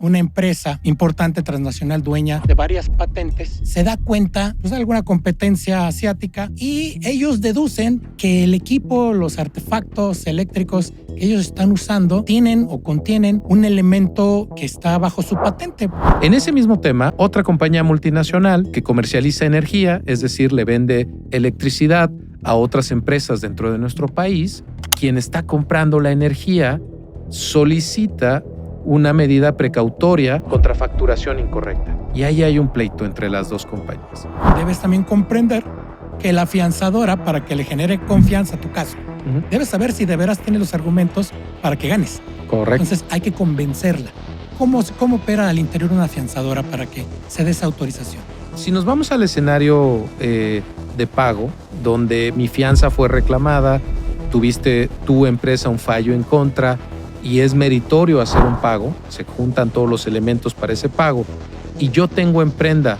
una empresa importante transnacional dueña de varias patentes se da cuenta de alguna competencia asiática y ellos deducen que el equipo, los artefactos eléctricos que ellos están usando tienen o contienen un elemento que está bajo su patente. En ese mismo tema, otra compañía multinacional que comercializa energía, es decir, le vende electricidad a otras empresas dentro de nuestro país, quien está comprando la energía solicita una medida precautoria contra facturación incorrecta. Y ahí hay un pleito entre las dos compañías. Debes también comprender que la afianzadora, para que le genere confianza a tu caso, debes saber si de veras tiene los argumentos para que ganes. Correcto. Entonces hay que convencerla. ¿Cómo opera al interior una afianzadora para que se dé esa autorización? Si nos vamos al escenario de pago, donde mi fianza fue reclamada, tuviste tu empresa un fallo en contra y es meritorio hacer un pago, se juntan todos los elementos para ese pago y yo tengo en prenda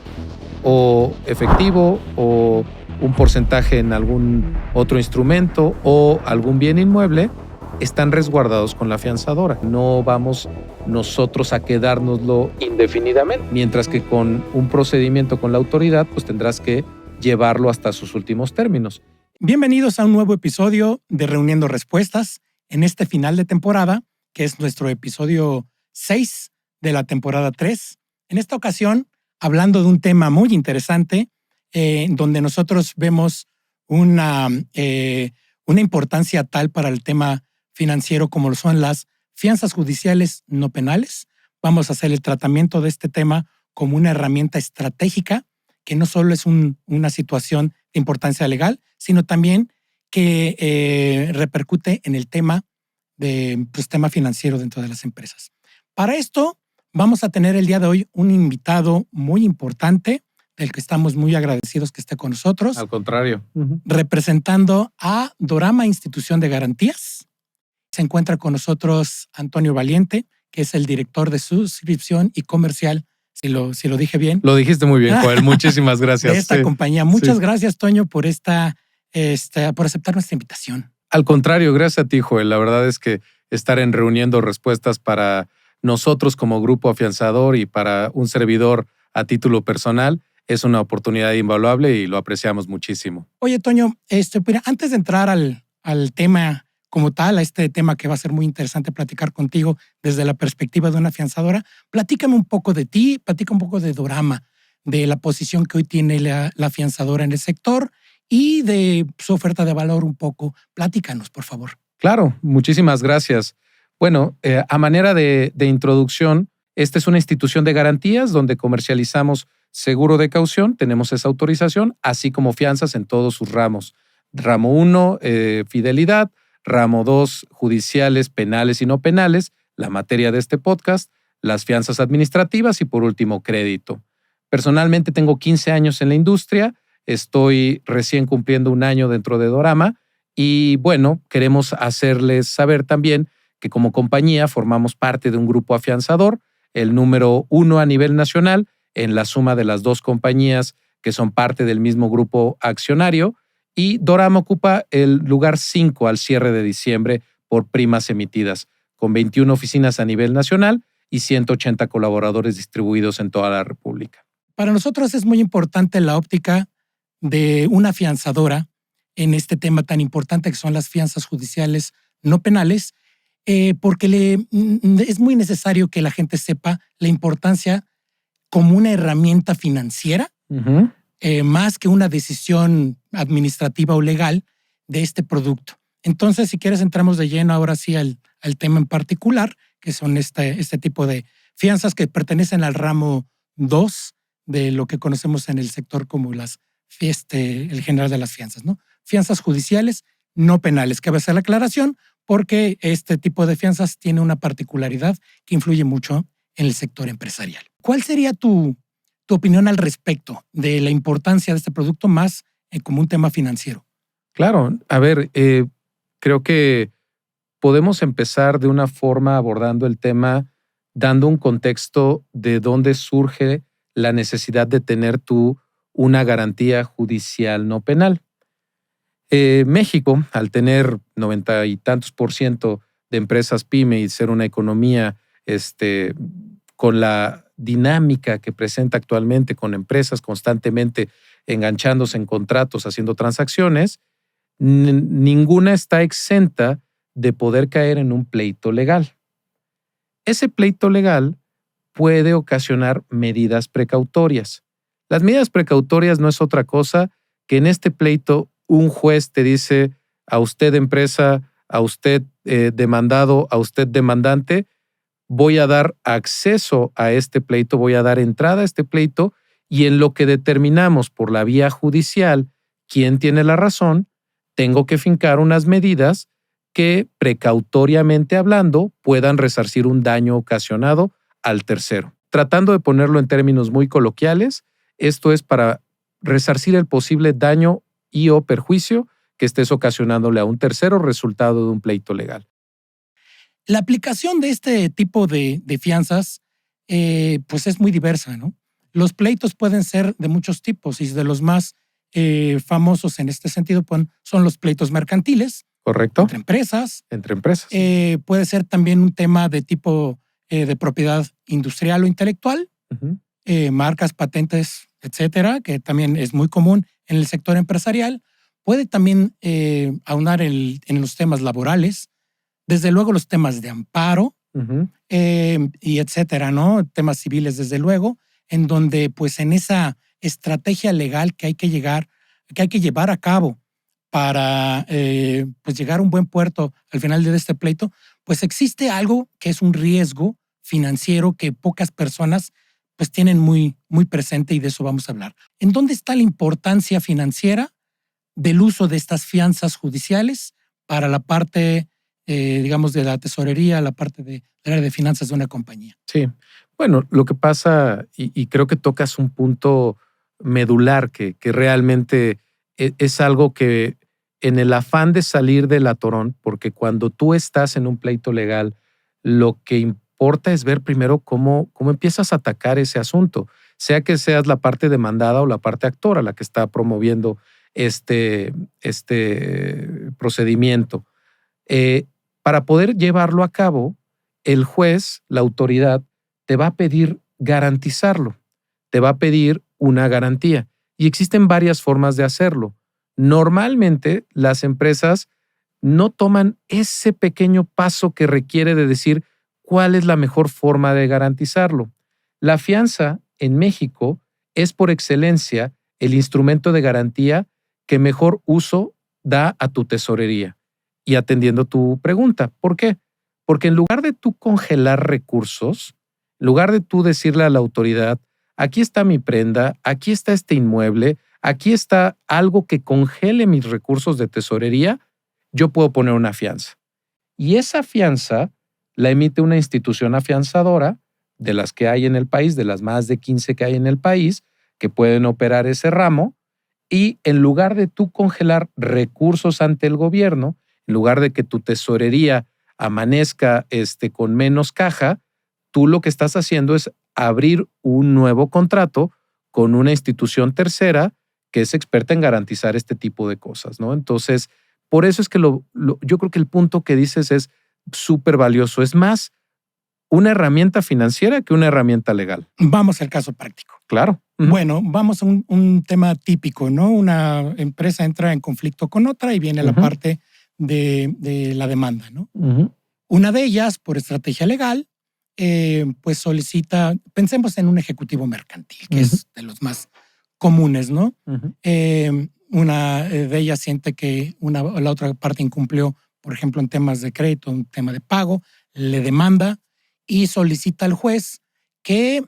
o efectivo o un porcentaje en algún otro instrumento o algún bien inmueble, están resguardados con la afianzadora. No vamos nosotros a quedárnoslo indefinidamente, mientras que con un procedimiento con la autoridad, pues tendrás que llevarlo hasta sus últimos términos. Bienvenidos a un nuevo episodio de Reuniendo Respuestas en este final de temporada, que es nuestro episodio 6 de la temporada 3. En esta ocasión, hablando de un tema muy interesante, donde nosotros vemos una importancia tal para el tema financiero como lo son las fianzas judiciales no penales. Vamos a hacer el tratamiento de este tema como una herramienta estratégica que no solo es una situación de importancia legal, sino también que repercute en el tema tema financiero dentro de las empresas. Para esto vamos a tener el día de hoy un invitado muy importante, del que estamos muy agradecidos que esté con nosotros. Al contrario. Representando a Dorama Institución de Garantías. Se encuentra con nosotros Antonio Valiente, que es el director de suscripción y comercial, si lo dije bien. Lo dijiste muy bien, Joel. Muchísimas gracias. De esta compañía. Muchas gracias, Toño, por por aceptar nuestra invitación. Al contrario, gracias a ti, Joel. La verdad es que estar en Reuniendo Respuestas para nosotros como grupo afianzador y para un servidor a título personal es una oportunidad invaluable y lo apreciamos muchísimo. Oye, Toño, antes de entrar al tema como tal, a este tema que va a ser muy interesante platicar contigo desde la perspectiva de una afianzadora, platícame un poco de ti, platica un poco de Dorama, de la posición que hoy tiene la afianzadora en el sector y de su oferta de valor un poco. Platícanos, por favor. Claro, muchísimas gracias. Bueno, a manera de introducción, esta es una institución de garantías donde comercializamos seguro de caución, tenemos esa autorización, así como fianzas en todos sus ramos. Ramo 1, fidelidad. Ramo 2, judiciales, penales y no penales, la materia de este podcast, las fianzas administrativas y por último, crédito. Personalmente tengo 15 años en la industria, estoy recién cumpliendo un año dentro de Dorama y bueno, queremos hacerles saber también que como compañía formamos parte de un grupo afianzador, el número 1 a nivel nacional, en la suma de las dos compañías que son parte del mismo grupo accionario, y Dorama ocupa el lugar 5 al cierre de diciembre por primas emitidas, con 21 oficinas a nivel nacional y 180 colaboradores distribuidos en toda la República. Para nosotros es muy importante la óptica de una afianzadora en este tema tan importante que son las fianzas judiciales no penales, porque es muy necesario que la gente sepa la importancia como una herramienta financiera, más que una decisión administrativa o legal de este producto. Entonces, si quieres, entramos de lleno ahora sí al tema en particular, que son este tipo de fianzas que pertenecen al ramo 2 de lo que conocemos en el sector como el general de las fianzas, ¿no? Fianzas judiciales no penales. Cabe hacer la aclaración porque este tipo de fianzas tiene una particularidad que influye mucho en el sector empresarial. ¿Cuál sería tu opinión al respecto de la importancia de este producto más como un tema financiero? Claro, a ver, creo que podemos empezar de una forma abordando el tema dando un contexto de dónde surge la necesidad de tener tú una garantía judicial no penal. México, al tener 90 y tantos % de empresas PYME y ser una economía con la dinámica que presenta actualmente con empresas constantemente enganchándose en contratos, haciendo transacciones, ninguna está exenta de poder caer en un pleito legal. Ese pleito legal puede ocasionar medidas precautorias. Las medidas precautorias no es otra cosa que en este pleito un juez te dice a usted empresa, a usted demandado, a usted demandante, voy a dar acceso a este pleito, voy a dar entrada a este pleito y en lo que determinamos por la vía judicial quién tiene la razón, tengo que fincar unas medidas que precautoriamente hablando puedan resarcir un daño ocasionado al tercero. Tratando de ponerlo en términos muy coloquiales, esto es para resarcir el posible daño y o perjuicio que estés ocasionándole a un tercero resultado de un pleito legal. La aplicación de este tipo de fianzas pues es muy diversa, ¿no? Los pleitos pueden ser de muchos tipos y de los más famosos en este sentido son los pleitos mercantiles. ¿Correcto? Entre empresas. Entre empresas. Puede ser también un tema de tipo de propiedad industrial o intelectual, marcas, patentes, etcétera, que también es muy común en el sector empresarial. Puede también aunar en los temas laborales, desde luego los temas de amparo y etcétera, ¿no? Temas civiles, desde luego, en donde pues en esa estrategia legal que hay que llevar a cabo para pues llegar a un buen puerto al final de este pleito, pues existe algo que es un riesgo financiero que pocas personas pues tienen muy, muy presente y de eso vamos a hablar. ¿En dónde está la importancia financiera del uso de estas fianzas judiciales para la parte, digamos, de la tesorería, la parte del área de finanzas de una compañía? Sí, bueno, lo que pasa, y creo que tocas un punto medular que realmente es algo que en el afán de salir del atorón, porque cuando tú estás en un pleito legal, lo que importa es ver primero cómo empiezas a atacar ese asunto, sea que seas la parte demandada o la parte actora la que está promoviendo este procedimiento. Para poder llevarlo a cabo, el juez, la autoridad, te va a pedir garantizarlo, te va a pedir una garantía y existen varias formas de hacerlo. Normalmente las empresas no toman ese pequeño paso que requiere de decir cuál es la mejor forma de garantizarlo. La fianza en México es por excelencia el instrumento de garantía que mejor uso da a tu tesorería. Y atendiendo tu pregunta, ¿por qué? Porque en lugar de tú congelar recursos, en lugar de tú decirle a la autoridad, aquí está mi prenda, aquí está este inmueble, aquí está algo que congele mis recursos de tesorería, yo puedo poner una fianza. Y esa fianza la emite una institución afianzadora de las que hay en el país, de las más de 15 que hay en el país, que pueden operar ese ramo, y en lugar de tú congelar recursos ante el gobierno, en lugar de que tu tesorería amanezca con menos caja, tú lo que estás haciendo es abrir un nuevo contrato con una institución tercera que es experta en garantizar este tipo de cosas, ¿no? Entonces, por eso es que yo creo que el punto que dices es súper valioso. Es más una herramienta financiera que una herramienta legal. Vamos al caso práctico. Claro. Bueno, vamos a un tema típico, ¿no? Una empresa entra en conflicto con otra y viene la parte de la demanda, ¿no? Una de ellas, por estrategia legal, pues solicita, pensemos en un ejecutivo mercantil, que es de los más comunes, ¿no? Una de ellas siente que la otra parte incumplió, por ejemplo, en temas de crédito, un tema de pago, le demanda y solicita al juez que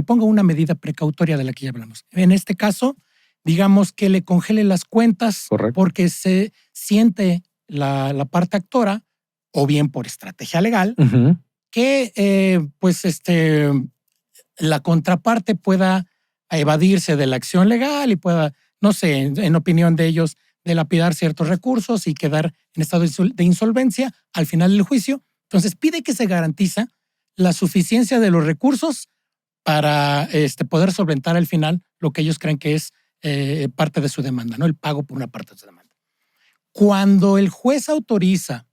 ponga una medida precautoria de la que ya hablamos. En este caso, digamos que le congele las cuentas. Correcto. Porque se siente la parte actora, o bien por estrategia legal, que la contraparte pueda evadirse de la acción legal y pueda, no sé, en opinión de ellos, dilapidar ciertos recursos y quedar en estado de insolvencia al final del juicio. Entonces pide que se garantiza la suficiencia de los recursos para poder solventar al final lo que ellos creen que es parte de su demanda, ¿no? El pago por una parte de su demanda. Cuando el juez autoriza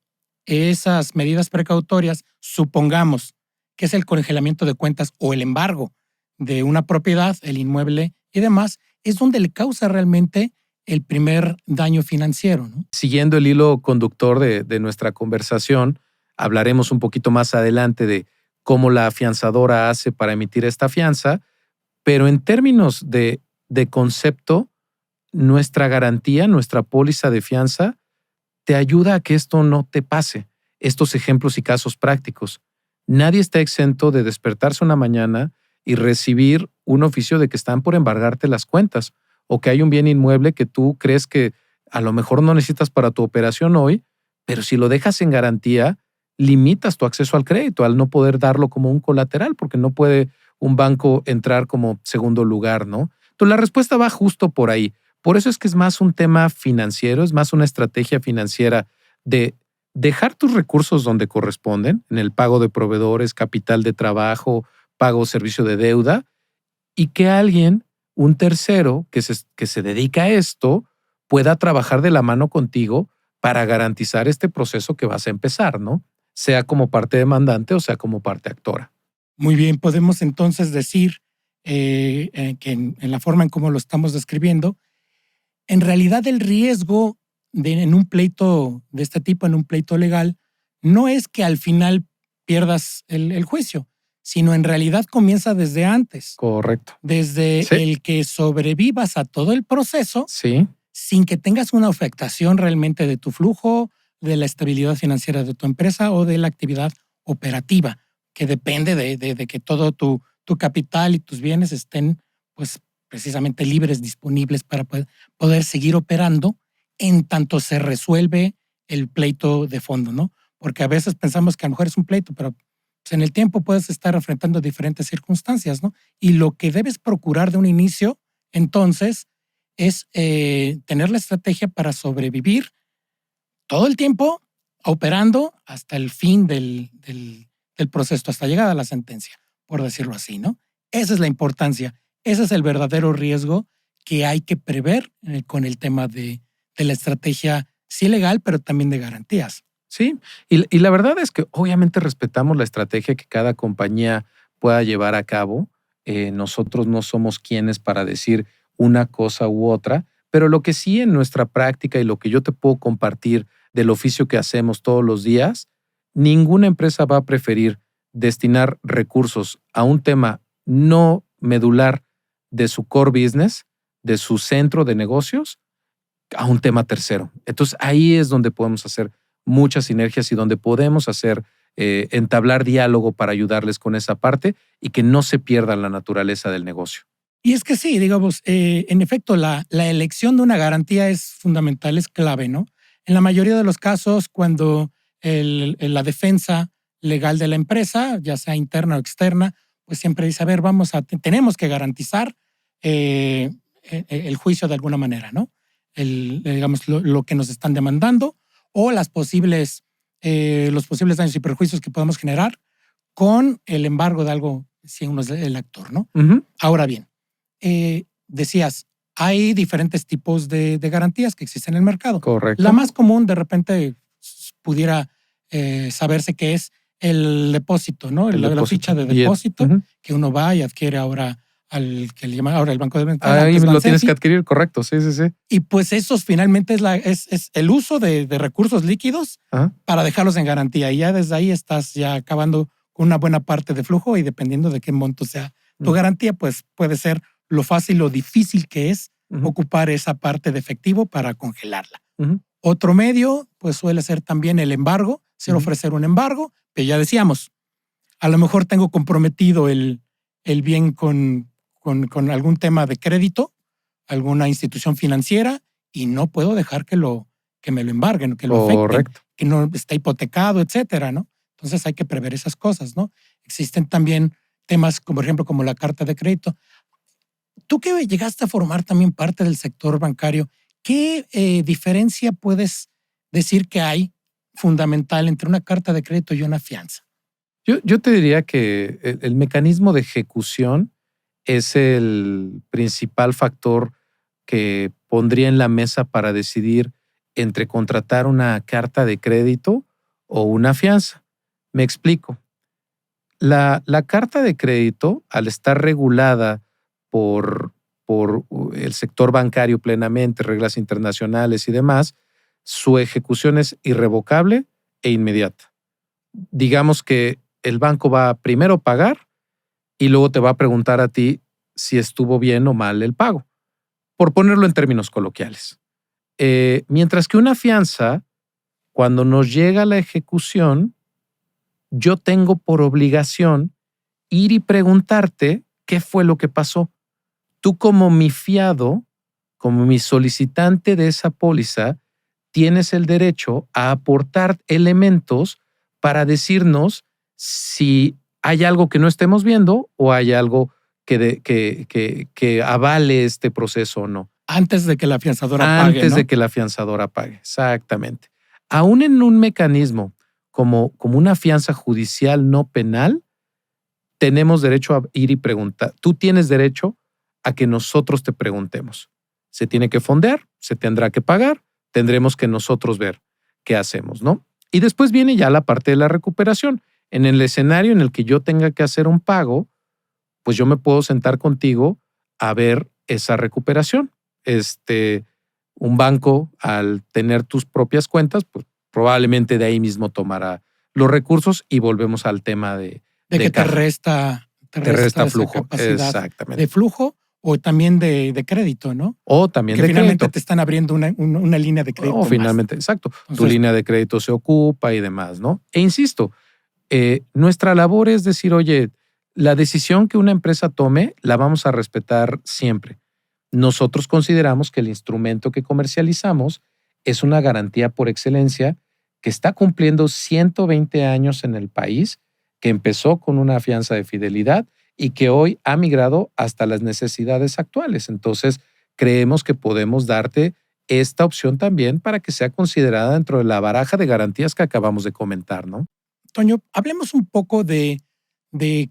esas medidas precautorias, supongamos que es el congelamiento de cuentas o el embargo de una propiedad, el inmueble y demás, es donde le causa realmente el primer daño financiero, ¿no? Siguiendo el hilo conductor de nuestra conversación, hablaremos un poquito más adelante de cómo la afianzadora hace para emitir esta fianza, pero en términos de concepto, nuestra garantía, nuestra póliza de fianza, te ayuda a que esto no te pase. Estos ejemplos y casos prácticos. Nadie está exento de despertarse una mañana y recibir un oficio de que están por embargarte las cuentas o que hay un bien inmueble que tú crees que a lo mejor no necesitas para tu operación hoy, pero si lo dejas en garantía, limitas tu acceso al crédito al no poder darlo como un colateral porque no puede un banco entrar como segundo lugar, ¿no? Entonces la respuesta va justo por ahí. Por eso es que es más un tema financiero, es más una estrategia financiera de dejar tus recursos donde corresponden, en el pago de proveedores, capital de trabajo, pago servicio de deuda, y que alguien, un tercero que se dedica a esto, pueda trabajar de la mano contigo para garantizar este proceso que vas a empezar, ¿no? Sea como parte demandante o sea como parte actora. Muy bien, podemos entonces decir que en la forma en cómo lo estamos describiendo, en realidad el riesgo en un pleito de este tipo, en un pleito legal, no es que al final pierdas el juicio, sino en realidad comienza desde antes. Correcto. Desde Sí. el que sobrevivas a todo el proceso Sí. sin que tengas una afectación realmente de tu flujo, de la estabilidad financiera de tu empresa o de la actividad operativa, que depende de que todo tu capital y tus bienes estén pues precisamente libres, disponibles para poder seguir operando en tanto se resuelve el pleito de fondo, ¿no? Porque a veces pensamos que a lo mejor es un pleito, pero pues, en el tiempo puedes estar enfrentando diferentes circunstancias, ¿no? Y lo que debes procurar de un inicio, entonces, es tener la estrategia para sobrevivir todo el tiempo operando hasta el fin del proceso, hasta llegada a la sentencia, por decirlo así, ¿no? Esa es la importancia, ese es el verdadero riesgo que hay que prever con el tema de la estrategia, sí legal, pero también de garantías. Sí, y la verdad es que obviamente respetamos la estrategia que cada compañía pueda llevar a cabo. Nosotros no somos quienes para decir una cosa u otra, pero lo que sí en nuestra práctica y lo que yo te puedo compartir del oficio que hacemos todos los días, ninguna empresa va a preferir destinar recursos a un tema no medular de su core business, de su centro de negocios, a un tema tercero. Entonces ahí es donde podemos hacer muchas sinergias y donde podemos hacer entablar diálogo para ayudarles con esa parte y que no se pierda la naturaleza del negocio. Y es que sí, digamos, en efecto, la elección de una garantía es fundamental, es clave, ¿no? En la mayoría de los casos, cuando la defensa legal de la empresa, ya sea interna o externa, pues siempre dice, a ver, tenemos que garantizar el juicio de alguna manera, ¿no? Digamos, lo que nos están demandando o los posibles daños y perjuicios que podemos generar con el embargo de algo, si uno es el actor, ¿no? Ujú. Ahora bien, decías, hay diferentes tipos de garantías que existen en el mercado. Correcto. La más común, de repente, pudiera saberse que es el depósito, ¿no? La depósito. ficha de Y depósito ujú. que uno va y adquiere ahora al que le llaman ahora el Banco de Ventana. Ahí antes lo tienes Bansefi. que adquirir, correcto. Sí, sí, sí. Y pues esos finalmente es el uso de recursos líquidos Ajá. para dejarlos en garantía. Y ya desde ahí estás ya acabando con una buena parte de flujo y dependiendo de qué monto sea tu garantía, pues puede ser lo fácil o difícil que es ocupar esa parte de efectivo para congelarla. Otro medio, pues suele ser también el embargo, ofrecer un embargo, que ya decíamos, a lo mejor tengo comprometido el bien con algún tema de crédito, alguna institución financiera, y no puedo dejar que me lo embarguen, que lo afecten, Correcto. que no está hipotecado, etcétera, ¿no? Entonces hay que prever esas cosas, ¿no? Existen también temas, como por ejemplo, como la carta de crédito. Tú que llegaste a formar también parte del sector bancario, ¿qué diferencia puedes decir que hay fundamental entre una carta de crédito y una fianza? Yo te diría que el mecanismo de ejecución es el principal factor que pondría en la mesa para decidir entre contratar una carta de crédito o una fianza. Me explico. La carta de crédito, al estar regulada por el sector bancario plenamente, reglas internacionales y demás, su ejecución es irrevocable e inmediata. Digamos que el banco va primero a pagar y luego te va a preguntar a ti si estuvo bien o mal el pago, por ponerlo en términos coloquiales. Mientras que una fianza, cuando nos llega la ejecución, yo tengo por obligación ir y preguntarte qué fue lo que pasó. Tú como mi fiado, como mi solicitante de esa póliza, tienes el derecho a aportar elementos para decirnos si hay algo que no estemos viendo o hay algo que avale este proceso o no. Antes de que la afianzadora pague, ¿no? Antes de que la afianzadora pague, exactamente. Aún en un mecanismo como una fianza judicial no penal, tenemos derecho a ir y preguntar. Tú tienes derecho a que nosotros te preguntemos. Se tiene que fondear, se tendrá que pagar, tendremos que nosotros ver qué hacemos, ¿no? Y después viene ya la parte de la recuperación. En el escenario en el que yo tenga que hacer un pago, pues yo me puedo sentar contigo a ver esa recuperación. Un banco, al tener tus propias cuentas, pues probablemente de ahí mismo tomará los recursos y volvemos al tema de que te resta flujo. Exactamente. De flujo o también de crédito, ¿no? O también que de finalmente crédito. Te están abriendo una línea de crédito. O finalmente, más. Exacto. Entonces, tu línea de crédito se ocupa y demás, ¿no? E insisto, nuestra labor es decir, oye, la decisión que una empresa tome la vamos a respetar siempre. Nosotros consideramos que el instrumento que comercializamos es una garantía por excelencia que está cumpliendo 120 años en el país, que empezó con una fianza de fidelidad y que hoy ha migrado hasta las necesidades actuales. Entonces, creemos que podemos darte esta opción también para que sea considerada dentro de la baraja de garantías que acabamos de comentar, ¿no? Toño, hablemos un poco de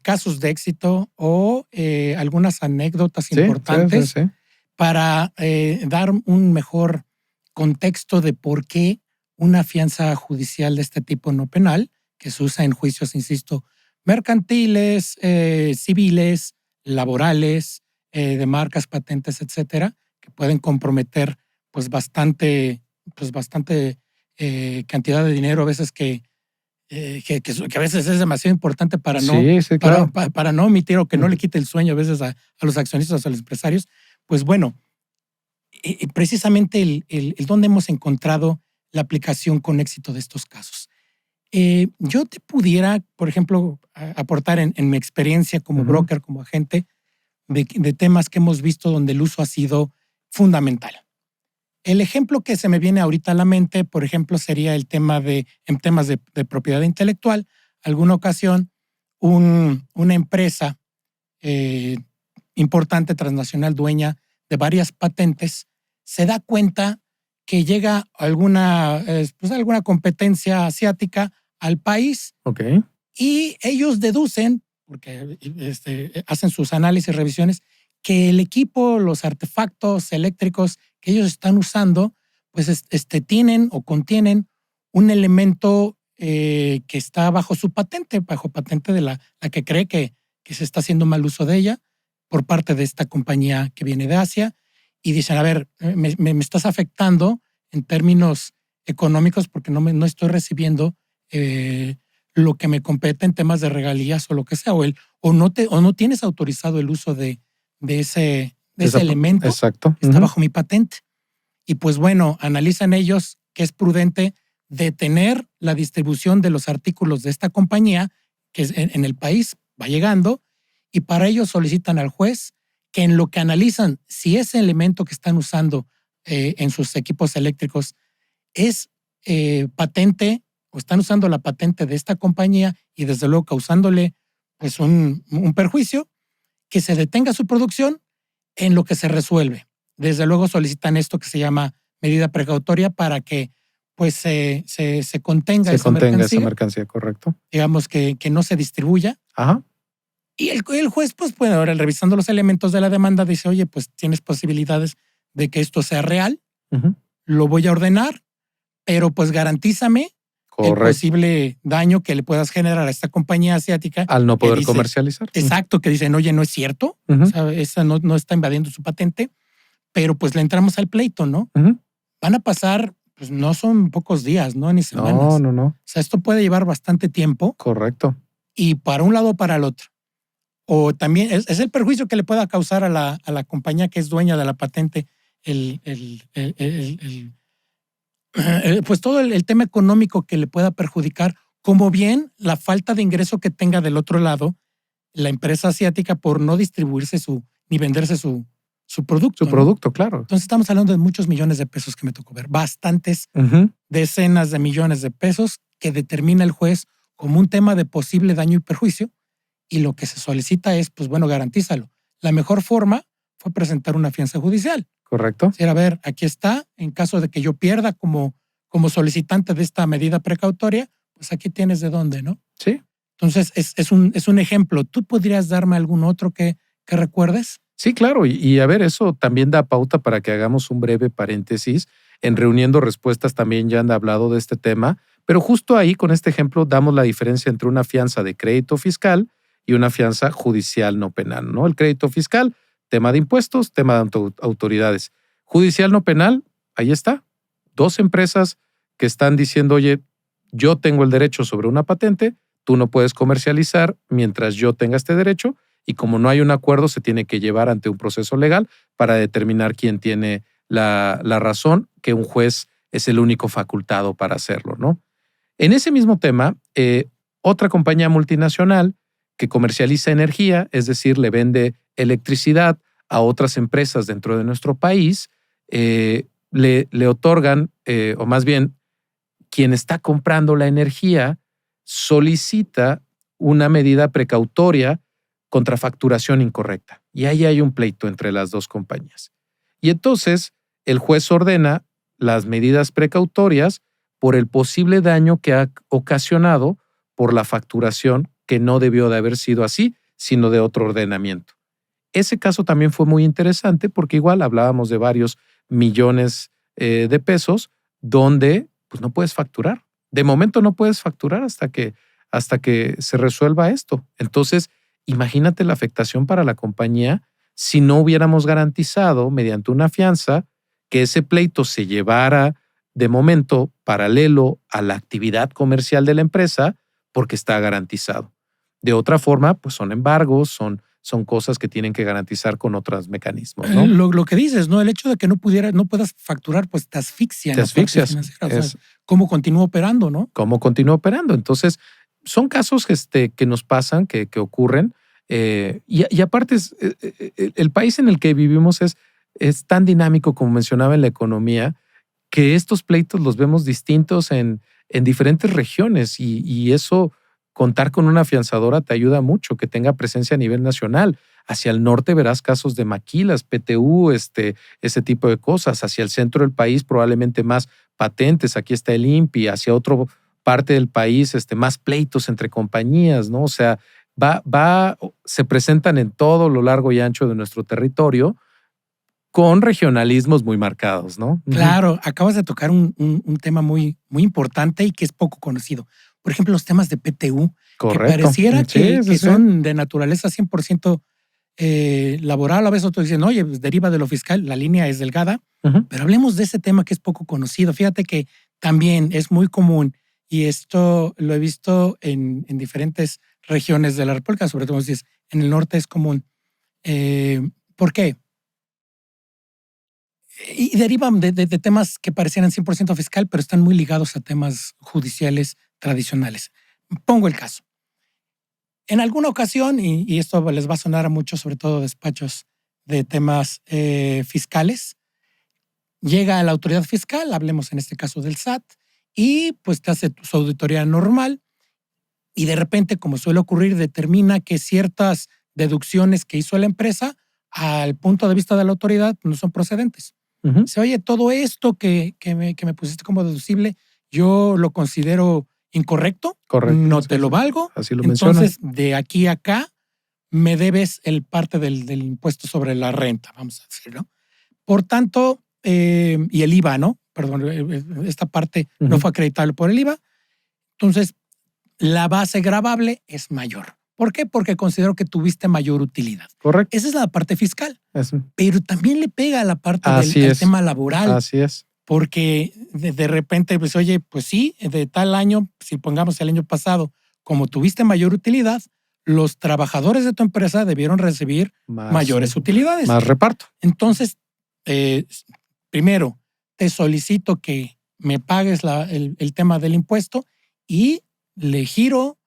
casos de éxito o algunas anécdotas importantes sí. para dar un mejor contexto de por qué una fianza judicial de este tipo no penal, que se usa en juicios, insisto, mercantiles, civiles, laborales, de marcas, patentes, etcétera, que pueden comprometer pues bastante cantidad de dinero, a veces que a veces es demasiado importante para no, claro. para no omitir o que no le quite el sueño a veces a los accionistas o a los empresarios. Pues bueno, precisamente el donde hemos encontrado la aplicación con éxito de estos casos. Yo te pudiera, por ejemplo, aportar en mi experiencia como broker, como agente, de temas que hemos visto donde el uso ha sido fundamental. El ejemplo que se me viene ahorita a la mente, por ejemplo, sería en temas de propiedad intelectual. Alguna ocasión, una empresa importante, transnacional, dueña de varias patentes, se da cuenta que llega alguna competencia asiática al país. Okay. Y ellos deducen, porque hacen sus análisis y revisiones, que el equipo, los artefactos eléctricos que ellos están usando, pues tienen o contienen un elemento que está bajo su patente, bajo patente de la que cree que se está haciendo mal uso de ella por parte de esta compañía que viene de Asia. Y dicen, a ver, me estás afectando en términos económicos porque no estoy recibiendo lo que me compete en temas de regalías o lo que sea, o no tienes autorizado el uso de ese elemento. Exacto. Está bajo mi patente. Y pues bueno, analizan ellos que es prudente detener la distribución de los artículos de esta compañía que en el país va llegando, y para ello solicitan al juez que en lo que analizan si ese elemento que están usando en sus equipos eléctricos es patente o están usando la patente de esta compañía y desde luego causándole pues un perjuicio, que se detenga su producción en lo que se resuelve. Desde luego solicitan esto que se llama medida precautoria para que pues se contenga esa mercancía, correcto. Digamos que no se distribuya. Ajá. Y el juez, pues bueno, ahora revisando los elementos de la demanda, dice, oye, pues tienes posibilidades de que esto sea real, lo voy a ordenar, pero pues garantízame el posible daño que le puedas generar a esta compañía asiática. Al no poder comercializar. Exacto, que dicen, oye, no es cierto, o sea, esa no está invadiendo su patente, pero pues le entramos al pleito, ¿no? Van a pasar, pues no son pocos días, ¿no? Ni semanas. No. O sea, esto puede llevar bastante tiempo. Correcto. Y para un lado o para el otro. O también es el perjuicio que le pueda causar a la compañía que es dueña de la patente pues todo el tema económico que le pueda perjudicar, como bien la falta de ingreso que tenga del otro lado la empresa asiática por no distribuirse ni venderse su producto. Su producto, claro. Entonces estamos hablando de muchos millones de pesos que me tocó ver, bastantes decenas de millones de pesos que determina el juez como un tema de posible daño y perjuicio, y lo que se solicita es, pues bueno, garantízalo. La mejor forma fue presentar una fianza judicial. Correcto. Decir, a ver, aquí está, en caso de que yo pierda como solicitante de esta medida precautoria, pues aquí tienes de dónde, ¿no? Sí. Entonces, es un ejemplo. ¿Tú podrías darme algún otro que recuerdes? Sí, claro. Y a ver, eso también da pauta para que hagamos un breve paréntesis. En Reuniendo Respuestas también ya han hablado de este tema, pero justo ahí con este ejemplo damos la diferencia entre una fianza de crédito fiscal y una fianza judicial no penal, ¿no? El crédito fiscal, tema de impuestos, tema de autoridades. Judicial no penal, ahí está. Dos empresas que están diciendo, oye, yo tengo el derecho sobre una patente, tú no puedes comercializar mientras yo tenga este derecho, y como no hay un acuerdo, se tiene que llevar ante un proceso legal para determinar quién tiene la razón, que un juez es el único facultado para hacerlo, ¿no? En ese mismo tema, otra compañía multinacional que comercializa energía, es decir, le vende electricidad a otras empresas dentro de nuestro país, le otorgan, o más bien, quien está comprando la energía solicita una medida precautoria contra facturación incorrecta. Y ahí hay un pleito entre las dos compañías. Y entonces el juez ordena las medidas precautorias por el posible daño que ha ocasionado por la facturación, que no debió de haber sido así, sino de otro ordenamiento. Ese caso también fue muy interesante porque igual hablábamos de varios millones de pesos donde pues no puedes facturar. De momento no puedes facturar hasta que se resuelva esto. Entonces, imagínate la afectación para la compañía si no hubiéramos garantizado mediante una fianza que ese pleito se llevara de momento paralelo a la actividad comercial de la empresa porque está garantizado. De otra forma, pues son embargos, son cosas que tienen que garantizar con otros mecanismos, ¿no? Lo que dices, ¿no? El hecho de que no puedas facturar, pues te asfixia. Te asfixias. O sea, ¿cómo continúa operando, no? ¿Cómo continúa operando? Entonces, son casos que nos pasan, que ocurren. Y aparte, el país en el que vivimos es tan dinámico, como mencionaba en la economía, que estos pleitos los vemos distintos en diferentes regiones y eso, contar con una afianzadora te ayuda mucho, que tenga presencia a nivel nacional. Hacia el norte verás casos de maquilas, PTU, ese tipo de cosas. Hacia el centro del país probablemente más patentes. Aquí está el INPI. Hacia otra parte del país más pleitos entre compañías, ¿no? O sea, se presentan en todo lo largo y ancho de nuestro territorio con regionalismos muy marcados, ¿no? Claro, acabas de tocar un tema muy, muy importante y que es poco conocido. Por ejemplo, los temas de PTU, correcto, que pareciera que sí. son de naturaleza 100% laboral. A veces otros dicen, oye, pues deriva de lo fiscal, la línea es delgada, pero hablemos de ese tema que es poco conocido. Fíjate que también es muy común y esto lo he visto en diferentes regiones de la República, sobre todo si en el norte es común. ¿Por qué? Y derivan de temas que parecieran 100% fiscal, pero están muy ligados a temas judiciales tradicionales. Pongo el caso. En alguna ocasión, y esto les va a sonar a muchos, sobre todo despachos de temas fiscales, llega a la autoridad fiscal, hablemos en este caso del SAT, y pues te hace su auditoría normal y de repente, como suele ocurrir, determina que ciertas deducciones que hizo la empresa al punto de vista de la autoridad no son procedentes. Dice, oye, todo esto que me pusiste como deducible, yo lo considero incorrecto, no te lo valgo. Así lo entonces, de aquí a acá, me debes el parte del impuesto sobre la renta, vamos a decirlo. Por tanto, y el IVA, ¿no? Perdón, esta parte no fue acreditable por el IVA. Entonces, la base gravable es mayor. ¿Por qué? Porque considero que tuviste mayor utilidad. Correcto. Esa es la parte fiscal. Eso. Pero también le pega a la parte Así del es. tema laboral. Así es. Porque de repente, pues oye, pues sí, de tal año, si pongamos el año pasado, como tuviste mayor utilidad, los trabajadores de tu empresa debieron recibir mayores utilidades. Más reparto. Entonces, primero, te solicito que me pagues el tema del impuesto y le giro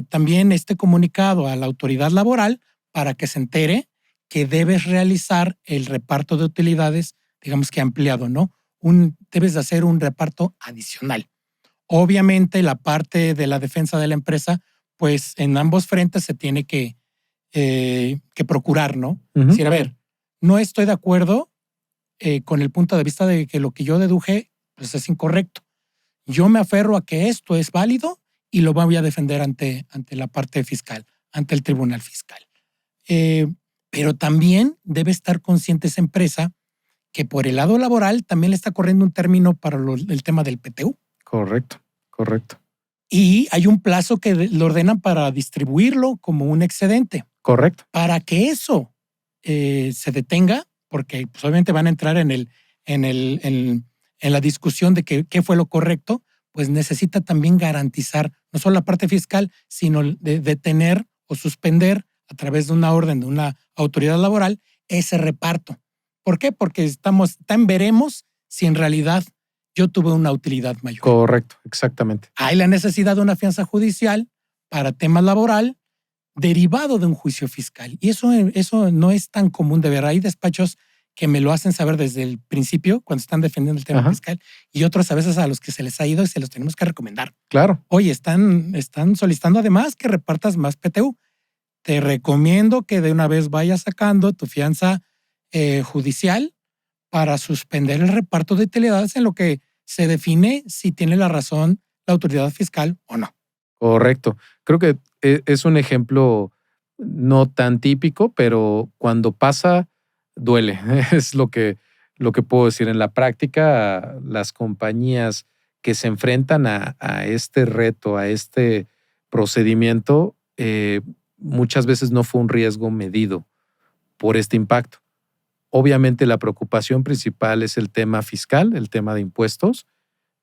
también este comunicado a la autoridad laboral para que se entere que debes realizar el reparto de utilidades, digamos que ampliado, ¿no? Debes de hacer un reparto adicional. Obviamente, la parte de la defensa de la empresa, pues en ambos frentes se tiene que procurar, ¿no? Es decir, a ver, no estoy de acuerdo con el punto de vista de que lo que yo deduje pues es incorrecto. Yo me aferro a que esto es válido y lo voy a defender ante la parte fiscal, ante el tribunal fiscal. Pero también debe estar consciente esa empresa que por el lado laboral también le está corriendo un término para el tema del PTU. Correcto, correcto. Y hay un plazo que lo ordenan para distribuirlo como un excedente. Correcto. Para que eso se detenga, porque pues, obviamente van a entrar en la discusión de qué fue lo correcto, pues necesita también garantizar no solo la parte fiscal, sino de detener o suspender a través de una orden de una autoridad laboral ese reparto. ¿Por qué? Porque veremos si en realidad yo tuve una utilidad mayor. Correcto, exactamente. Hay la necesidad de una fianza judicial para tema laboral derivado de un juicio fiscal. Y eso no es tan común de ver. Hay despachos que me lo hacen saber desde el principio cuando están defendiendo el tema fiscal y otros a veces a los que se les ha ido y se los tenemos que recomendar. Claro. Oye, están solicitando además que repartas más PTU. Te recomiendo que de una vez vayas sacando tu fianza judicial para suspender el reparto de utilidades en lo que se define si tiene la razón la autoridad fiscal o no. Correcto. Creo que es un ejemplo no tan típico, pero cuando pasa, duele. Es lo que puedo decir. En la práctica, las compañías que se enfrentan a este reto, a este procedimiento, muchas veces no fue un riesgo medido por este impacto. Obviamente la preocupación principal es el tema fiscal, el tema de impuestos,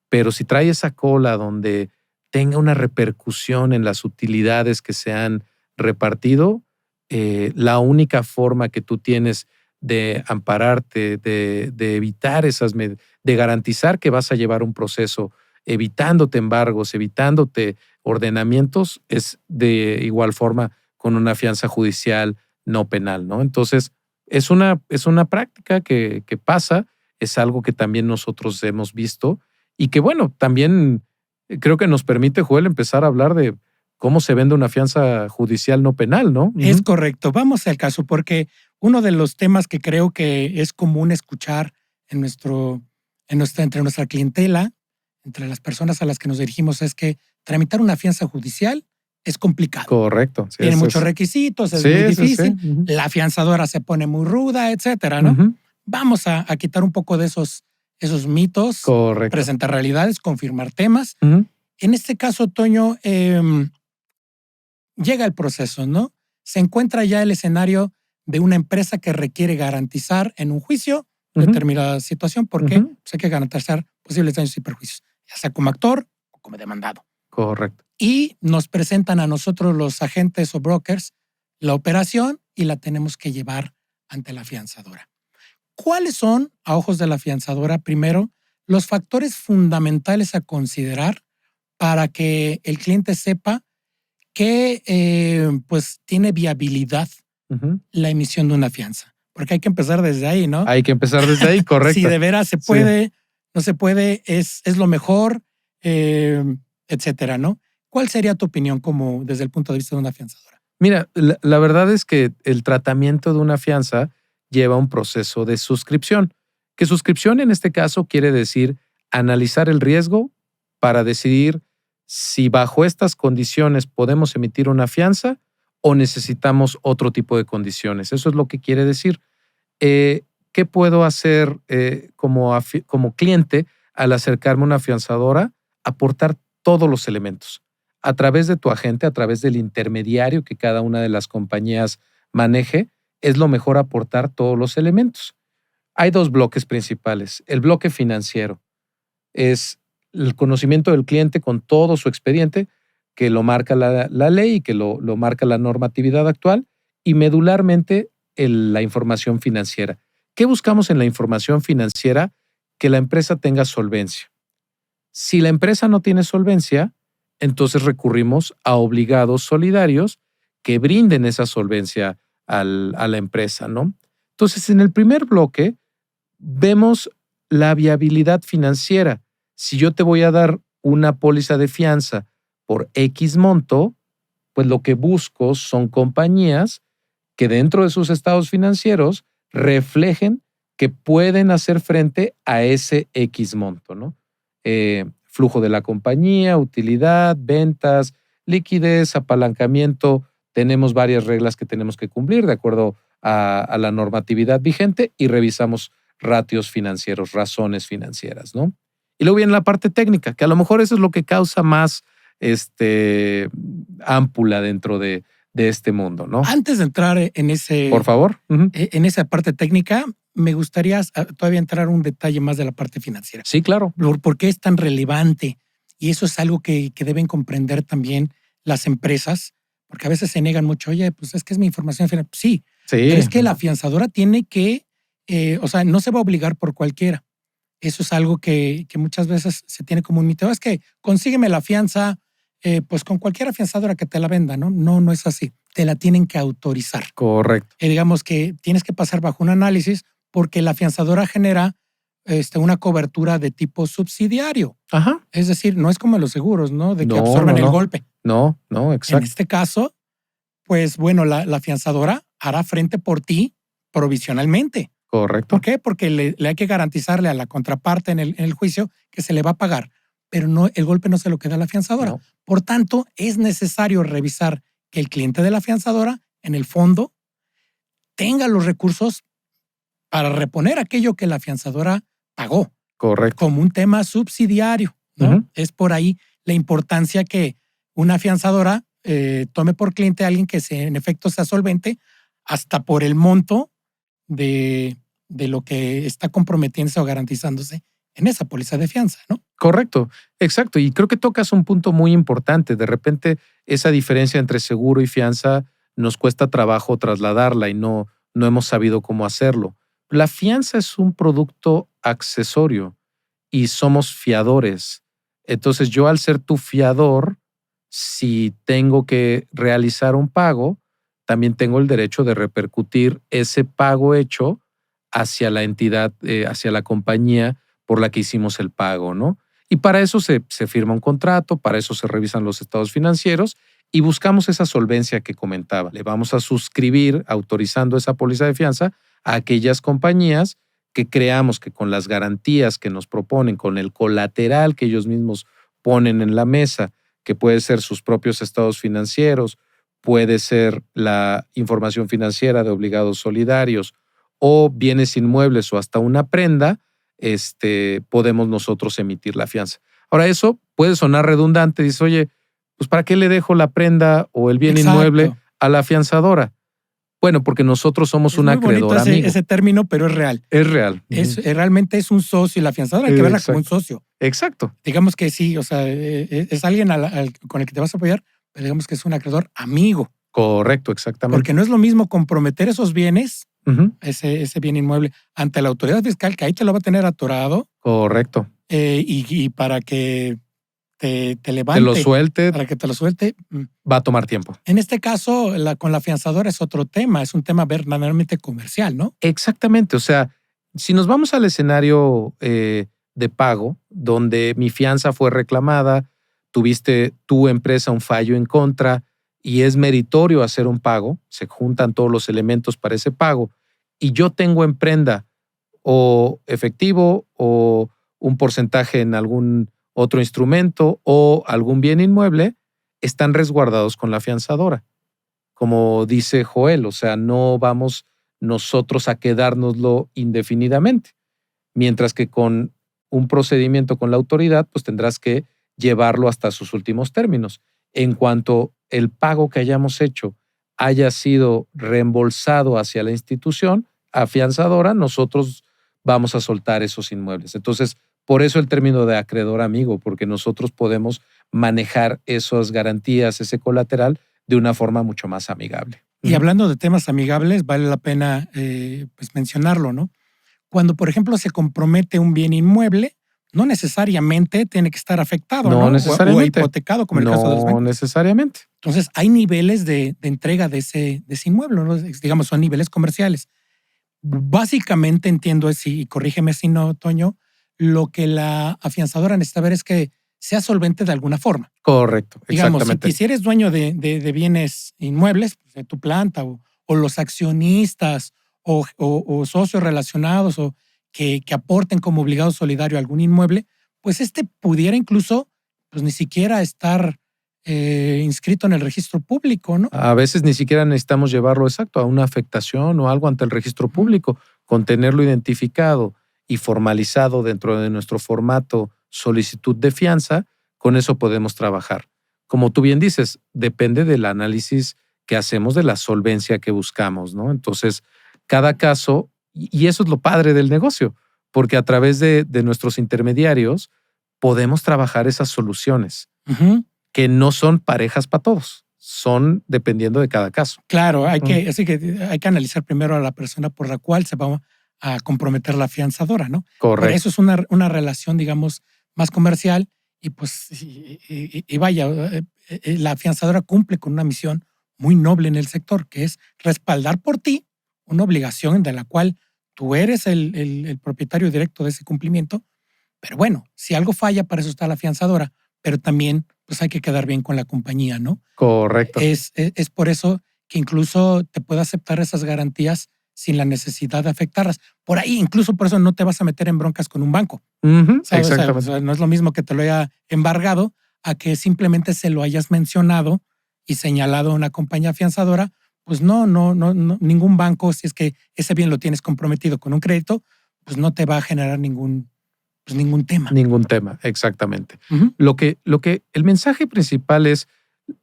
pero si trae esa cola donde tenga una repercusión en las utilidades que se han repartido, la única forma que tú tienes de ampararte, de evitar de garantizar que vas a llevar un proceso evitándote embargos, evitándote ordenamientos, es de igual forma con una fianza judicial no penal, ¿no? Entonces, es una práctica que pasa, es algo que también nosotros hemos visto y que, bueno, también creo que nos permite, Joel, empezar a hablar de cómo se vende una fianza judicial no penal, ¿no? Es correcto. Vamos al caso, porque uno de los temas que creo que es común escuchar entre nuestra clientela, entre las personas a las que nos dirigimos, es que tramitar una fianza judicial es complicado. Correcto. Sí, tiene muchos requisitos, es muy difícil. Sí. La fianzadora se pone muy ruda, etcétera, ¿no? Vamos a quitar un poco de esos mitos, correcto, presentar realidades, confirmar temas. En este caso, Toño, llega el proceso, ¿no? Se encuentra ya el escenario de una empresa que requiere garantizar en un juicio determinada situación porque pues hay que garantizar posibles daños y perjuicios, ya sea como actor o como demandado. Correcto. Y nos presentan a nosotros los agentes o brokers la operación y la tenemos que llevar ante la fianzadora. ¿Cuáles son, a ojos de la fianzadora, primero, los factores fundamentales a considerar para que el cliente sepa que pues tiene viabilidad la emisión de una fianza? Porque hay que empezar desde ahí, ¿no? Hay que empezar desde ahí, correcto. Si de veras se puede, no se puede, es lo mejor, etcétera, ¿no? ¿Cuál sería tu opinión como desde el punto de vista de una fianzadora? Mira, la verdad es que el tratamiento de una fianza lleva un proceso de suscripción. Que suscripción en este caso quiere decir analizar el riesgo para decidir si bajo estas condiciones podemos emitir una fianza o necesitamos otro tipo de condiciones. Eso es lo que quiere decir. ¿Qué puedo hacer como cliente al acercarme a una fianzadora? Aportar todos los elementos. A través de tu agente, a través del intermediario que cada una de las compañías maneje, es lo mejor aportar todos los elementos. Hay dos bloques principales. El bloque financiero es el conocimiento del cliente con todo su expediente, que lo marca la ley y que lo marca la normatividad actual, y medularmente la información financiera. ¿Qué buscamos en la información financiera? Que la empresa tenga solvencia. Si la empresa no tiene solvencia, entonces recurrimos a obligados solidarios que brinden esa solvencia a la empresa, ¿no? Entonces, en el primer bloque vemos la viabilidad financiera. Si yo te voy a dar una póliza de fianza por X monto, pues lo que busco son compañías que dentro de sus estados financieros reflejen que pueden hacer frente a ese X monto, ¿no? Flujo de la compañía, utilidad, ventas, liquidez, apalancamiento. Tenemos varias reglas que tenemos que cumplir de acuerdo a la normatividad vigente y revisamos ratios financieros, razones financieras, ¿no? Y luego viene la parte técnica, que a lo mejor eso es lo que causa más ámpula dentro de este mundo, ¿no? Antes de entrar Por favor. En esa parte técnica, me gustaría todavía entrar un detalle más de la parte financiera. Sí, claro. ¿Por qué es tan relevante? Y eso es algo que deben comprender también las empresas, porque a veces se niegan mucho. Oye, pues es que es mi información financiera. Sí, pero es que la afianzadora tiene que, no se va a obligar por cualquiera. Eso es algo que muchas veces se tiene como un mito. Es que consígueme la fianza, pues con cualquier afianzadora que te la venda, ¿no? No es así. Te la tienen que autorizar. Correcto. Digamos que tienes que pasar bajo un análisis porque la afianzadora genera una cobertura de tipo subsidiario. Ajá. Es decir, no es como los seguros, ¿no? De que absorben el golpe. No, exacto. En este caso, pues bueno, la afianzadora hará frente por ti provisionalmente. Correcto. ¿Por qué? Porque le hay que garantizarle a la contraparte en el juicio que se le va a pagar, pero no, el golpe no se lo queda a la afianzadora. No. Por tanto, es necesario revisar que el cliente de la afianzadora, en el fondo, tenga los recursos para reponer aquello que la afianzadora pagó. Correcto. Como un tema subsidiario, ¿no? Es por ahí la importancia que una afianzadora tome por cliente a alguien que en efecto sea solvente hasta por el monto de lo que está comprometiéndose o garantizándose en esa póliza de fianza, ¿no? Correcto, exacto. Y creo que tocas un punto muy importante. De repente, esa diferencia entre seguro y fianza nos cuesta trabajo trasladarla y no hemos sabido cómo hacerlo. La fianza es un producto accesorio y somos fiadores. Entonces, yo al ser tu fiador, si tengo que realizar un pago, también tengo el derecho de repercutir ese pago hecho hacia la entidad, hacia la compañía por la que hicimos el pago, ¿no? Y para eso se firma un contrato, para eso se revisan los estados financieros y buscamos esa solvencia que comentaba. Le vamos a suscribir, autorizando esa póliza de fianza, a aquellas compañías que creamos que con las garantías que nos proponen, con el colateral que ellos mismos ponen en la mesa, que puede ser sus propios estados financieros, puede ser la información financiera de obligados solidarios o bienes inmuebles o hasta una prenda, podemos nosotros emitir la fianza. Ahora, eso puede sonar redundante. Dices, oye, pues ¿para qué le dejo la prenda o el bien inmueble a la afianzadora? Bueno, porque nosotros somos un acreedor amigo. Ese término, pero es real. Es real. Realmente es un socio y la afianzadora hay que verla como un socio. Exacto. Digamos que sí, o sea, es alguien con el que te vas a apoyar, pero digamos que es un acreedor amigo. Correcto, exactamente. Porque no es lo mismo comprometer esos bienes, ese bien inmueble, ante la autoridad fiscal, que ahí te lo va a tener atorado. Correcto. Y para que te levante. Te lo suelte. Para que te lo suelte. Va a tomar tiempo. En este caso, con la afianzadora es otro tema, es un tema verdaderamente comercial, ¿no? Exactamente. O sea, si nos vamos al escenario de pago, donde mi fianza fue reclamada, tuviste tu empresa un fallo en contra y es meritorio hacer un pago, se juntan todos los elementos para ese pago y yo tengo en prenda o efectivo o un porcentaje en algún otro instrumento o algún bien inmueble, están resguardados con la afianzadora. Como dice Joel, o sea, no vamos nosotros a quedárnoslo indefinidamente. Mientras que con un procedimiento con la autoridad, pues tendrás que llevarlo hasta sus últimos términos. En cuanto el pago que hayamos hecho haya sido reembolsado hacia la institución afianzadora, nosotros vamos a soltar esos inmuebles. Entonces, por eso el término de acreedor amigo, porque nosotros podemos manejar esas garantías, ese colateral, de una forma mucho más amigable. Y hablando de temas amigables, vale la pena pues mencionarlo, ¿no? Cuando, por ejemplo, se compromete un bien inmueble, no necesariamente tiene que estar afectado, ¿no? Necesariamente. O hipotecado, como el caso de los bancos. No necesariamente. Entonces, hay niveles de entrega de ese inmueble, ¿no? Digamos, son niveles comerciales. Básicamente entiendo, y corrígeme si no, Toño, lo que la afianzadora necesita ver es que sea solvente de alguna forma. Correcto, Digamos, exactamente. si eres dueño de bienes inmuebles, pues, de tu planta o los accionistas o socios relacionados o que aporten como obligado solidario a algún inmueble, pues pudiera incluso pues ni siquiera estar inscrito en el registro público, ¿no? A veces ni siquiera necesitamos llevarlo exacto a una afectación o algo ante el registro público. Con tenerlo identificado y formalizado dentro de nuestro formato solicitud de fianza, con eso podemos trabajar. Como tú bien dices, depende del análisis que hacemos de la solvencia que buscamos, ¿no? Entonces, cada caso, y eso es lo padre del negocio, porque a través de nuestros intermediarios podemos trabajar esas soluciones. Que no son parejas para todos, son dependiendo de cada caso. Claro, así que hay que analizar primero a la persona por la cual se va a comprometer la afianzadora, ¿no? Correcto. Por eso es una relación, digamos, más comercial y pues, vaya, la afianzadora cumple con una misión muy noble en el sector, que es respaldar por ti una obligación de la cual tú eres el propietario directo de ese cumplimiento. Pero bueno, si algo falla, para eso está la afianzadora, pero también pues hay que quedar bien con la compañía, ¿no? Correcto. Es por eso que incluso te puede aceptar esas garantías sin la necesidad de afectarlas. Por ahí, incluso por eso no te vas a meter en broncas con un banco. ¿Sabes? Exactamente. O sea, no es lo mismo que te lo haya embargado a que simplemente se lo hayas mencionado y señalado a una compañía afianzadora. Pues no, ningún banco, si es que ese bien lo tienes comprometido con un crédito, pues no te va a generar ningún tema. Ningún tema, exactamente. Lo que el mensaje principal es,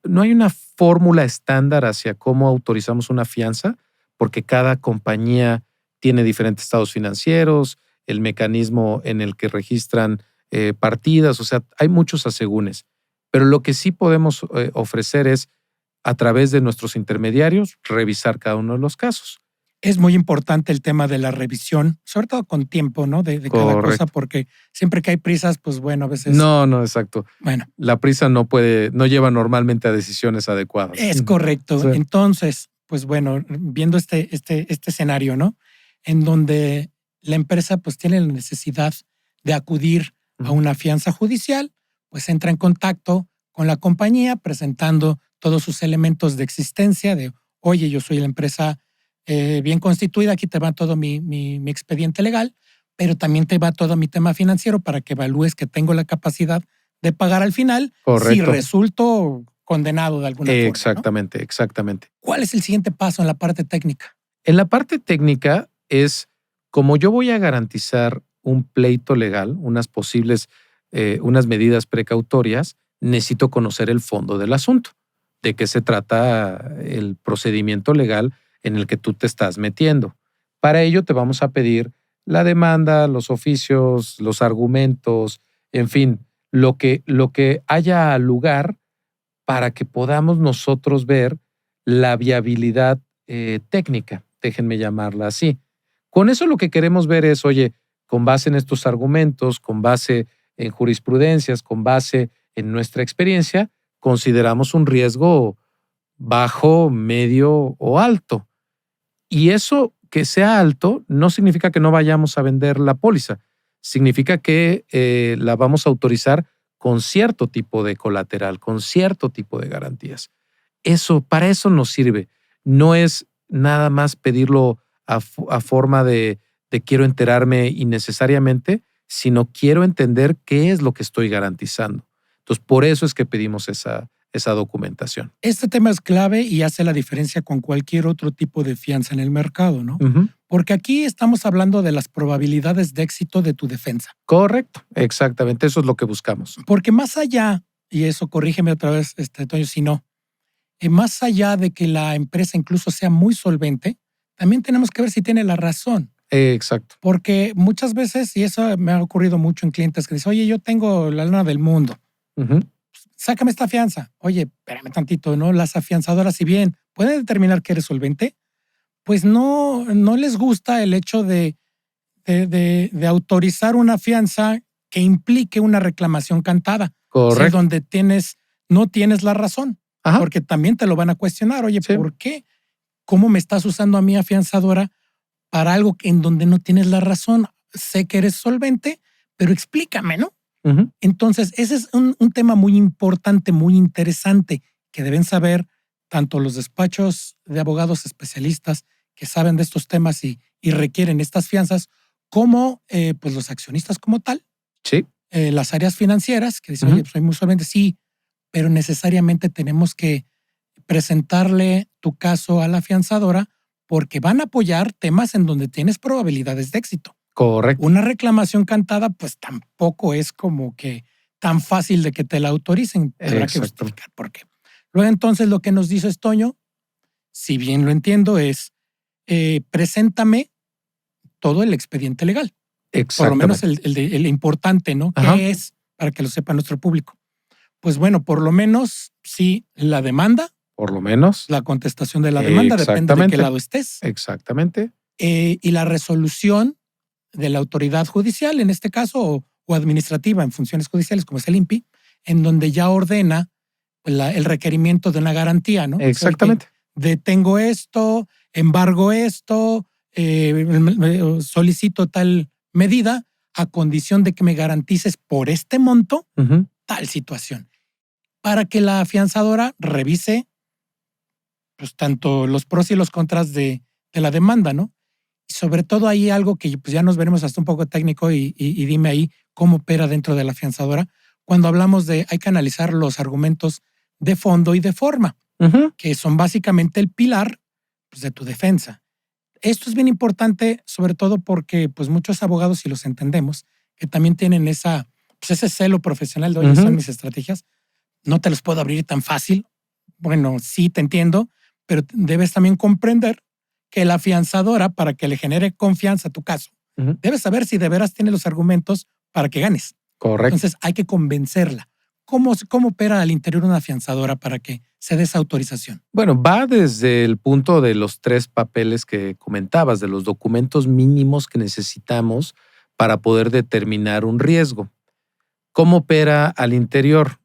no hay una fórmula estándar hacia cómo autorizamos una fianza, porque cada compañía tiene diferentes estados financieros, el mecanismo en el que registran partidas, o sea, hay muchos asegúnes. Pero lo que sí podemos ofrecer es, a través de nuestros intermediarios, revisar cada uno de los casos. Es muy importante el tema de la revisión, sobre todo con tiempo, ¿no? De cada cosa, porque siempre que hay prisas, pues bueno, a veces… No, exacto. Bueno. La prisa no lleva normalmente a decisiones adecuadas. Es correcto. Sí. Entonces, pues bueno, viendo este escenario, ¿no? En donde la empresa pues tiene la necesidad de acudir a una fianza judicial, pues entra en contacto con la compañía presentando todos sus elementos de existencia de, oye, yo soy la empresa bien constituida, aquí te va todo mi expediente legal, pero también te va todo mi tema financiero para que evalúes que tengo la capacidad de pagar al final. Correcto. Si resulto condenado de alguna forma. Exactamente, ¿no? Exactamente. ¿Cuál es el siguiente paso en la parte técnica? En la parte técnica es, como yo voy a garantizar un pleito legal, unas medidas precautorias, necesito conocer el fondo del asunto, de qué se trata el procedimiento legal en el que tú te estás metiendo. Para ello te vamos a pedir la demanda, los oficios, los argumentos, en fin, lo que haya lugar para que podamos nosotros ver la viabilidad técnica, déjenme llamarla así. Con eso lo que queremos ver es, oye, con base en estos argumentos, con base en jurisprudencias, con base en nuestra experiencia, consideramos un riesgo bajo, medio o alto. Y eso que sea alto no significa que no vayamos a vender la póliza. Significa que la vamos a autorizar con cierto tipo de colateral, con cierto tipo de garantías. Para eso nos sirve. No es nada más pedirlo a forma de quiero enterarme innecesariamente, sino quiero entender qué es lo que estoy garantizando. Entonces, por eso es que pedimos esa documentación. Este tema es clave y hace la diferencia con cualquier otro tipo de fianza en el mercado, ¿no? Porque aquí estamos hablando de las probabilidades de éxito de tu defensa. Correcto, exactamente, eso es lo que buscamos. Porque más allá, y eso corrígeme otra vez, Toño, si no, más allá de que la empresa incluso sea muy solvente, también tenemos que ver si tiene la razón. Exacto. Porque muchas veces, y eso me ha ocurrido mucho en clientes que dicen, oye, yo tengo la lana del mundo, sácame esta fianza. Oye, espérame tantito, ¿no? Las afianzadoras, si bien pueden determinar que eres solvente, pues no les gusta el hecho de autorizar una fianza que implique una reclamación cantada. Correcto. O sea, donde no tienes la razón. Ajá. Porque también te lo van a cuestionar. Oye, Sí. ¿por qué? ¿Cómo me estás usando a mi afianzadora para algo en donde no tienes la razón? Sé que eres solvente, pero explícame, ¿no? Entonces, ese es un tema muy importante, muy interesante, que deben saber tanto los despachos de abogados especialistas que saben de estos temas y requieren estas fianzas, como pues los accionistas como tal. Sí. Las áreas financieras que dicen, oye, pues soy muy solvente, sí, pero necesariamente tenemos que presentarle tu caso a la afianzadora porque van a apoyar temas en donde tienes probabilidades de éxito. Correcto. Una reclamación cantada, pues tampoco es como que tan fácil de que te la autoricen. Habrá que justificar por qué. Luego, entonces, lo que nos dice Toño, si bien lo entiendo, es preséntame todo el expediente legal. Por lo menos el importante, ¿no? Ajá. ¿Qué es? Para que lo sepa nuestro público. Pues bueno, por lo menos, sí, la demanda. Por lo menos. La contestación de la demanda, depende de qué lado estés. Exactamente. Y la resolución de la autoridad judicial, en este caso, o administrativa en funciones judiciales, como es el INPI, en donde ya ordena el requerimiento de una garantía, ¿no? Exactamente. O sea, detengo esto, embargo esto, solicito tal medida a condición de que me garantices por este monto tal situación, para que la afianzadora revise pues tanto los pros y los contras de la demanda, ¿no? Y sobre todo ahí algo que pues ya nos veremos hasta un poco técnico y dime ahí cómo opera dentro de la afianzadora cuando hablamos de hay que analizar los argumentos de fondo y de forma, que son básicamente el pilar pues, de tu defensa. Esto es bien importante, sobre todo porque pues muchos abogados, si los entendemos, que también tienen ese celo profesional de, oye, son mis estrategias, no te los puedo abrir tan fácil. Bueno, sí, te entiendo, pero debes también comprender que la afianzadora, para que le genere confianza a tu caso, debes saber si de veras tiene los argumentos para que ganes. Correcto. Entonces hay que convencerla. ¿Cómo opera al interior una afianzadora para que se dé esa autorización? Bueno, va desde el punto de los 3 papeles que comentabas, de los documentos mínimos que necesitamos para poder determinar un riesgo. ¿Cómo opera al interior?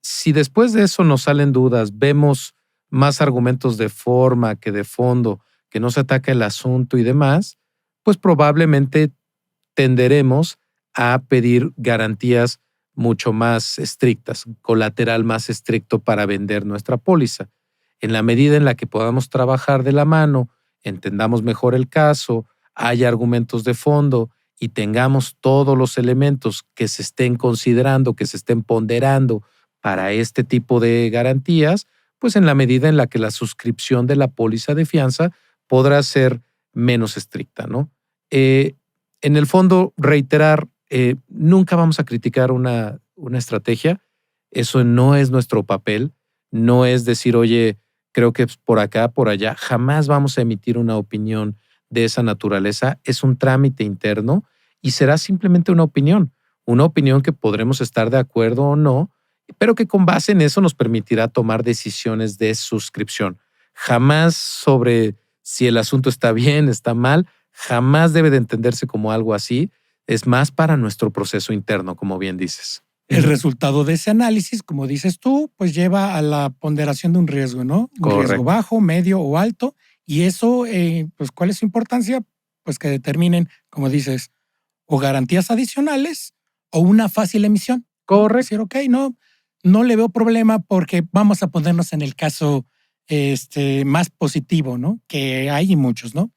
Si después de eso nos salen dudas, vemos más argumentos de forma que de fondo, que no se ataca el asunto y demás, pues probablemente tenderemos a pedir garantías mucho más estrictas, colateral más estricto para vender nuestra póliza. En la medida en la que podamos trabajar de la mano, entendamos mejor el caso, haya argumentos de fondo y tengamos todos los elementos que se estén considerando, que se estén ponderando para este tipo de garantías, pues en la medida en la que la suscripción de la póliza de fianza podrá ser menos estricta, ¿no? En el fondo, reiterar, nunca vamos a criticar una estrategia. Eso no es nuestro papel. No es decir, oye, creo que es por acá, por allá. Jamás vamos a emitir una opinión de esa naturaleza. Es un trámite interno y será simplemente una opinión que podremos estar de acuerdo o no, pero que con base en eso nos permitirá tomar decisiones de suscripción. Jamás sobre si el asunto está bien, está mal, jamás debe de entenderse como algo así. Es más para nuestro proceso interno, como bien dices. El resultado de ese análisis, como dices tú, pues lleva a la ponderación de un riesgo, ¿no? Un riesgo bajo, medio o alto. Y eso, pues, ¿cuál es su importancia? Pues que determinen, como dices, o garantías adicionales o una fácil emisión. Correcto. Decir, ok, no le veo problema porque vamos a ponernos en el caso más positivo, ¿no? Que hay muchos, ¿no?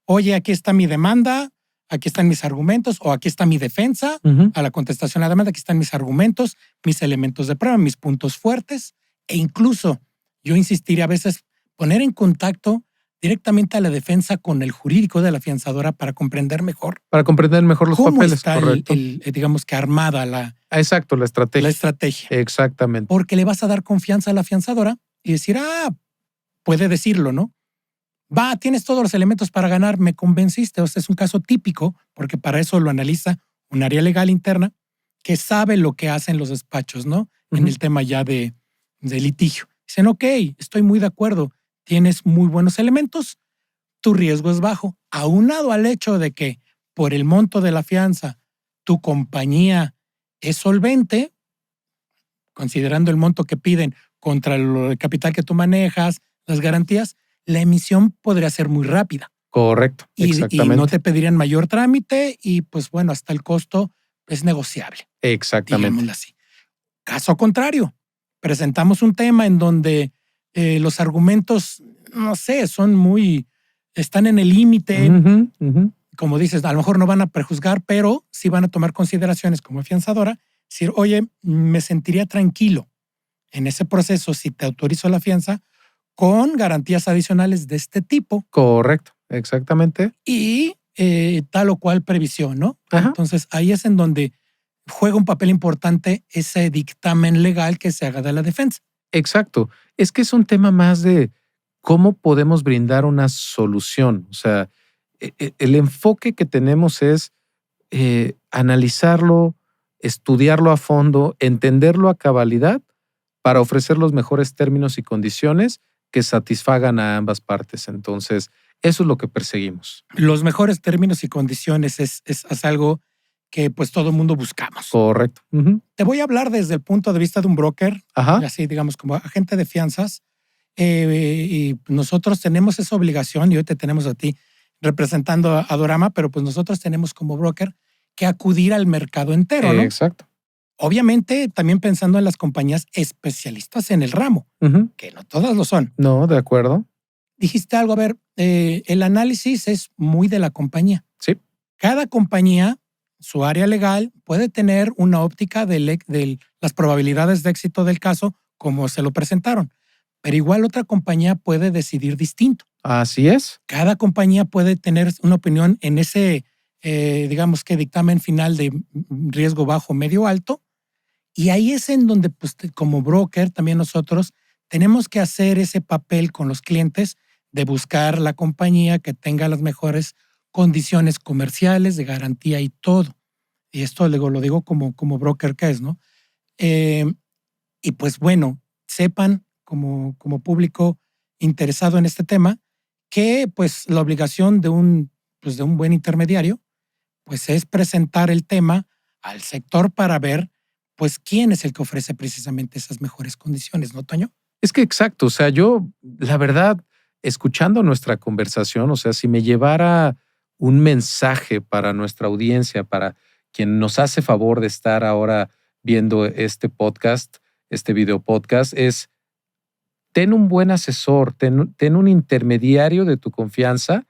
Oye, aquí está mi demanda, aquí están mis argumentos, o aquí está mi defensa a la contestación a la demanda, aquí están mis argumentos, mis elementos de prueba, mis puntos fuertes, e incluso yo insistiría a veces poner en contacto directamente a la defensa con el jurídico de la afianzadora para comprender mejor Para comprender mejor los cómo papeles, está correcto. digamos que armada Exacto, la estrategia. la estrategia. Exactamente. Porque le vas a dar confianza a la afianzadora y decir, puede decirlo, ¿no? Tienes todos los elementos para ganar, me convenciste. O sea, es un caso típico, porque para eso lo analiza un área legal interna que sabe lo que hacen los despachos, ¿no? En el tema ya de litigio. Dicen, ok, estoy muy de acuerdo, tienes muy buenos elementos, tu riesgo es bajo. Aunado al hecho de que por el monto de la fianza tu compañía es solvente, considerando el monto que piden contra el capital que tú manejas, las garantías, la emisión podría ser muy rápida. Correcto, exactamente. Y no te pedirían mayor trámite y pues bueno, hasta el costo es negociable. Exactamente. Digámoslo así. Caso contrario, presentamos un tema en donde los argumentos, no sé, están en el límite. Como dices, a lo mejor no van a prejuzgar, pero sí van a tomar consideraciones como afianzadora. Decir, oye, me sentiría tranquilo en ese proceso si te autorizo la fianza con garantías adicionales de este tipo. Correcto, exactamente. Y tal o cual previsión, ¿no? Ajá. Entonces ahí es en donde juega un papel importante ese dictamen legal que se haga de la defensa. Exacto. Es que es un tema más de cómo podemos brindar una solución. O sea, el enfoque que tenemos es analizarlo, estudiarlo a fondo, entenderlo a cabalidad para ofrecer los mejores términos y condiciones que satisfagan a ambas partes. Entonces, eso es lo que perseguimos. Los mejores términos y condiciones es algo que pues todo el mundo buscamos. Correcto. Te voy a hablar desde el punto de vista de un broker, así digamos como agente de fianzas, y nosotros tenemos esa obligación, y hoy te tenemos a ti representando a Dorama, pero pues nosotros tenemos como broker que acudir al mercado entero, ¿no? Exacto. Obviamente también pensando en las compañías especialistas en el ramo, que no todas lo son. No, de acuerdo. Dijiste algo, a ver, el análisis es muy de la compañía. Sí. Cada compañía, su área legal, puede tener una óptica de las probabilidades de éxito del caso como se lo presentaron, pero igual otra compañía puede decidir distinto. Así es. Cada compañía puede tener una opinión en ese, digamos que dictamen final de riesgo bajo, medio, alto, y ahí es en donde, pues, como broker, también nosotros tenemos que hacer ese papel con los clientes de buscar la compañía que tenga las mejores condiciones comerciales, de garantía y todo. Y esto lo digo como broker que es, ¿no? Y pues bueno, sepan como público interesado en este tema que pues la obligación de un buen intermediario pues es presentar el tema al sector para ver pues quién es el que ofrece precisamente esas mejores condiciones, ¿no, Toño? Es que exacto, o sea, yo, la verdad, escuchando nuestra conversación, o sea, si me llevara un mensaje para nuestra audiencia, para quien nos hace favor de estar ahora viendo este podcast, este video podcast, es ten un buen asesor, ten un intermediario de tu confianza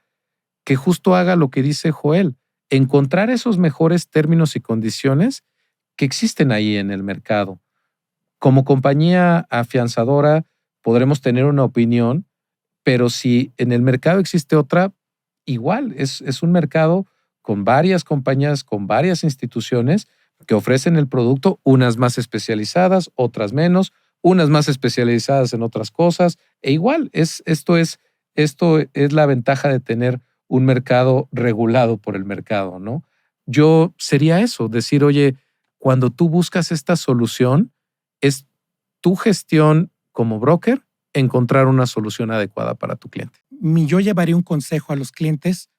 que justo haga lo que dice Joel, encontrar esos mejores términos y condiciones que existen ahí en el mercado. Como compañía afianzadora podremos tener una opinión, pero si en el mercado existe otra, igual es un mercado con varias compañías, con varias instituciones que ofrecen el producto, unas más especializadas, otras menos, unas más especializadas en otras cosas, e igual esto es la ventaja de tener un mercado regulado por el mercado, ¿no? Yo sería eso, decir, oye, cuando tú buscas esta solución, es tu gestión como broker encontrar una solución adecuada para tu cliente. Yo llevaría un consejo a los clientes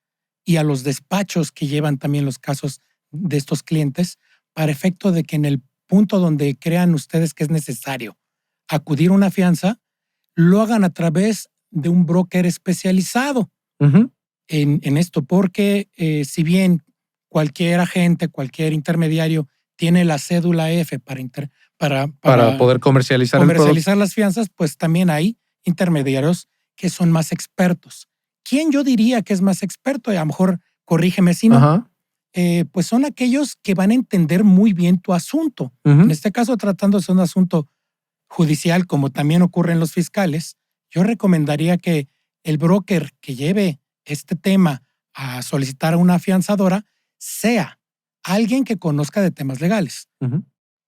y a los despachos que llevan también los casos de estos clientes para efecto de que en el punto donde crean ustedes que es necesario acudir a una fianza, lo hagan a través de un broker especializado en esto, porque si bien cualquier agente, cualquier intermediario tiene la cédula F para poder comercializar las fianzas, pues también hay intermediarios que son más expertos. ¿Quién yo diría que es más experto? A lo mejor corrígeme si no. Pues son aquellos que van a entender muy bien tu asunto. En este caso, tratándose de un asunto judicial, como también ocurre en los fiscales, yo recomendaría que el broker que lleve este tema a solicitar a una afianzadora sea alguien que conozca de temas legales. Ujú.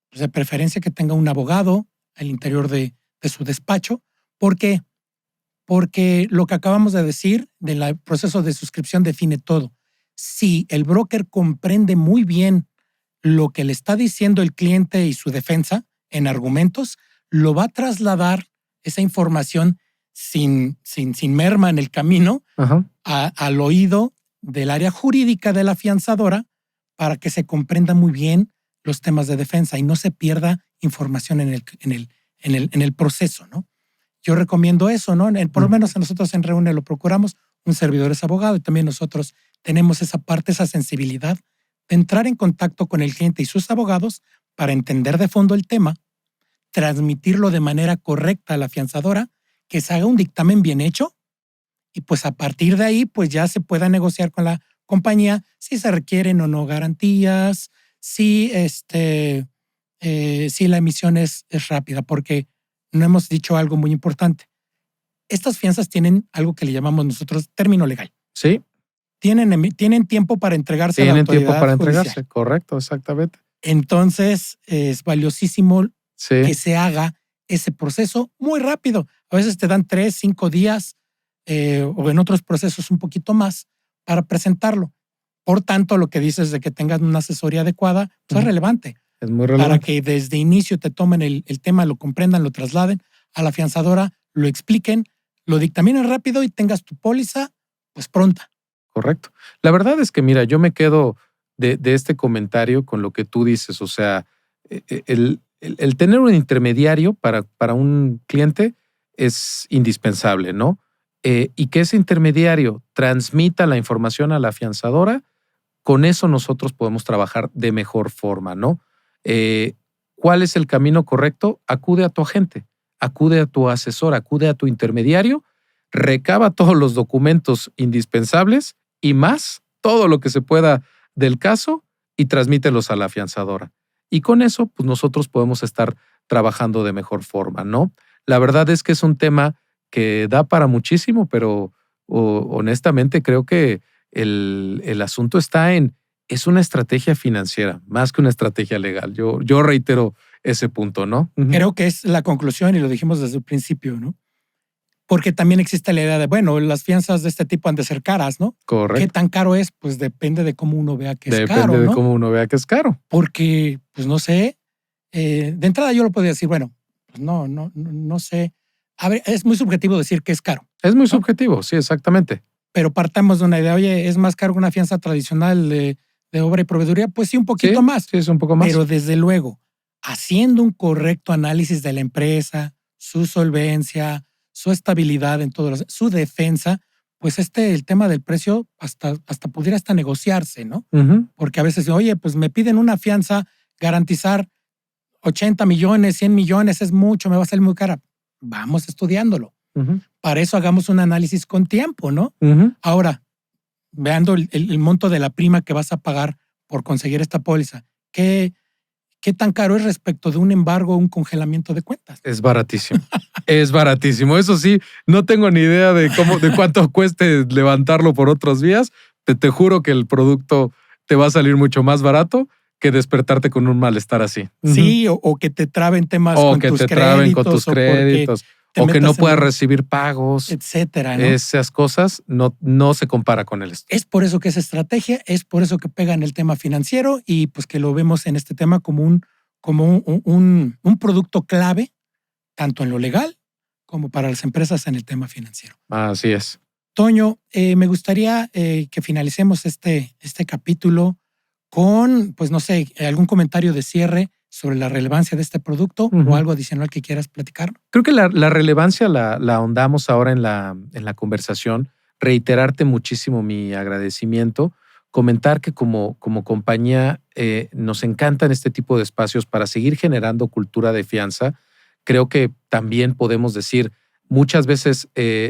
Pues de preferencia que tenga un abogado al interior de su despacho. ¿Por qué? Porque lo que acabamos de decir del proceso de suscripción define todo. Si el broker comprende muy bien lo que le está diciendo el cliente y su defensa en argumentos, lo va a trasladar esa información sin merma en el camino Ajá. al oído del área jurídica de la afianzadora para que se comprenda muy bien los temas de defensa y no se pierda información en el proceso, ¿no? Yo recomiendo eso, ¿no? Por lo menos nosotros en Reúne lo procuramos. Un servidor es abogado y también nosotros tenemos esa parte, esa sensibilidad de entrar en contacto con el cliente y sus abogados para entender de fondo el tema, transmitirlo de manera correcta a la afianzadora, que se haga un dictamen bien hecho y pues a partir de ahí pues ya se pueda negociar con la compañía si se requieren o no garantías, si la emisión es rápida, porque no hemos dicho algo muy importante. Estas fianzas tienen algo que le llamamos nosotros término legal. Sí. Tienen tiempo para entregarse a la autoridad Tienen tiempo para judicial. entregarse, correcto, exactamente. Entonces es valiosísimo Sí. que se haga ese proceso muy rápido. A veces te dan 3, 5 días o en otros procesos un poquito más para presentarlo. Por tanto, lo que dices de que tengas una asesoría adecuada pues es relevante. Es muy relevante. Para que desde inicio te tomen el tema, lo comprendan, lo trasladen a la afianzadora, lo expliquen, lo dictaminen rápido y tengas tu póliza pues pronta. Correcto. La verdad es que, mira, yo me quedo de este comentario con lo que tú dices. O sea, el tener un intermediario para un cliente es indispensable, ¿no? Y que ese intermediario transmita la información a la afianzadora, con eso nosotros podemos trabajar de mejor forma, ¿no? ¿Cuál es el camino correcto? Acude a tu agente, acude a tu asesor, acude a tu intermediario, recaba todos los documentos indispensables y más, todo lo que se pueda del caso y transmítelos a la afianzadora. Y con eso, pues nosotros podemos estar trabajando de mejor forma, ¿no? La verdad es que es un tema que da para muchísimo, pero honestamente creo que el asunto está es una estrategia financiera, más que una estrategia legal. Yo reitero ese punto, ¿no? Creo que es la conclusión y lo dijimos desde el principio, ¿no? Porque también existe la idea de, bueno, las fianzas de este tipo han de ser caras, ¿no? Correcto. ¿Qué tan caro es? Pues depende de cómo uno vea que es caro, ¿no? Depende de cómo uno vea que es caro. Porque, pues no sé, de entrada yo lo podría decir, bueno, pues no sé. A ver, es muy subjetivo decir que es caro. Es muy subjetivo, sí, exactamente. Pero partamos de una idea, oye, ¿es más caro que una fianza tradicional de obra y proveeduría? Pues sí, un poquito más. Sí, es un poco más. Pero desde luego, haciendo un correcto análisis de la empresa, su solvencia, su estabilidad en todo, su defensa, pues el tema del precio hasta pudiera negociarse, ¿no? Porque a veces, oye, pues me piden una fianza, garantizar 80 millones, 100 millones, es mucho, me va a salir muy cara. Vamos estudiándolo. Para eso hagamos un análisis con tiempo, ¿no? Ahora, veando el monto de la prima que vas a pagar por conseguir esta póliza, ¿qué tan caro es respecto de un embargo o un congelamiento de cuentas? Es baratísimo. Es baratísimo. Eso sí, no tengo ni idea de cuánto cueste levantarlo por otros vías. Te juro que el producto te va a salir mucho más barato que despertarte con un malestar así. Sí, o que te traben temas con tus créditos. O que no puedas recibir pagos, etcétera, ¿no? Esas cosas no se compara con el esto. Es por eso que es estrategia, es por eso que pega en el tema financiero y pues que lo vemos en este tema como un producto clave, tanto en lo legal como para las empresas en el tema financiero. Así es. Toño, me gustaría que finalicemos este capítulo con, pues no sé, algún comentario de cierre sobre la relevancia de este producto o algo adicional que quieras platicar. Creo que la relevancia la ahondamos ahora en la conversación. Reiterarte muchísimo mi agradecimiento. Comentar que como compañía nos encantan este tipo de espacios para seguir generando cultura de fianza. Creo que también podemos decir, muchas veces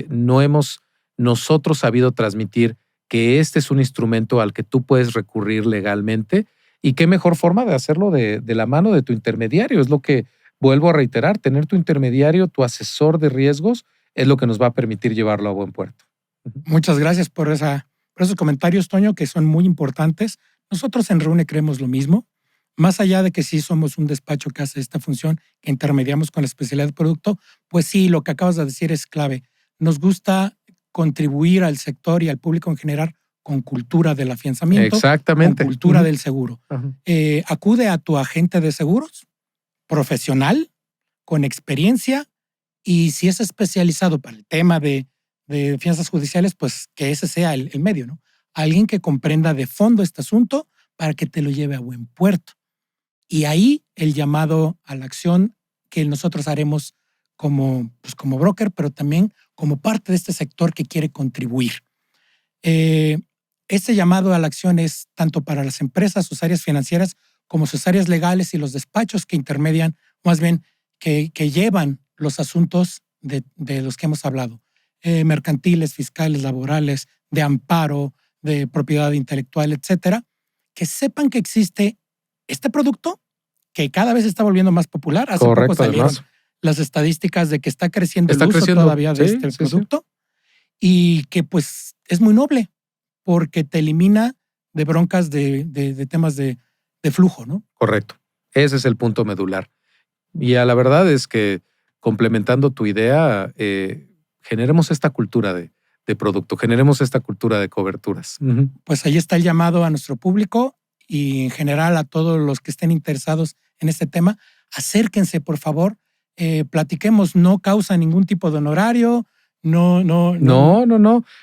no hemos nosotros sabido transmitir que este es un instrumento al que tú puedes recurrir legalmente. Y qué mejor forma de hacerlo de la mano de tu intermediario. Es lo que vuelvo a reiterar, tener tu intermediario, tu asesor de riesgos, es lo que nos va a permitir llevarlo a buen puerto. Muchas gracias por esos comentarios, Toño, que son muy importantes. Nosotros en Reúne creemos lo mismo. Más allá de que sí somos un despacho que hace esta función, que intermediamos con la especialidad de producto, pues sí, lo que acabas de decir es clave. Nos gusta contribuir al sector y al público en general con cultura del afianzamiento, Exactamente. con cultura del seguro. Acude a tu agente de seguros profesional, con experiencia, y si es especializado para el tema de fianzas judiciales, pues que ese sea el medio, ¿no? Alguien que comprenda de fondo este asunto para que te lo lleve a buen puerto. Y ahí el llamado a la acción que nosotros haremos como broker, pero también como parte de este sector que quiere contribuir. Este llamado a la acción es tanto para las empresas, sus áreas financieras, como sus áreas legales y los despachos que intermedian, más bien que llevan los asuntos de los que hemos hablado, mercantiles, fiscales, laborales, de amparo, de propiedad intelectual, etcétera, que sepan que existe este producto que cada vez se está volviendo más popular. Hace poco salieron las estadísticas de que está creciendo el uso todavía de este producto y que pues es muy noble porque te elimina de broncas de temas de flujo, ¿no? Correcto. Ese es el punto medular. Y la verdad es que complementando tu idea, generemos esta cultura de producto, generemos esta cultura de coberturas. Pues ahí está el llamado a nuestro público y en general a todos los que estén interesados en este tema. Acérquense, por favor, platiquemos, no causa ningún tipo de honorario, no.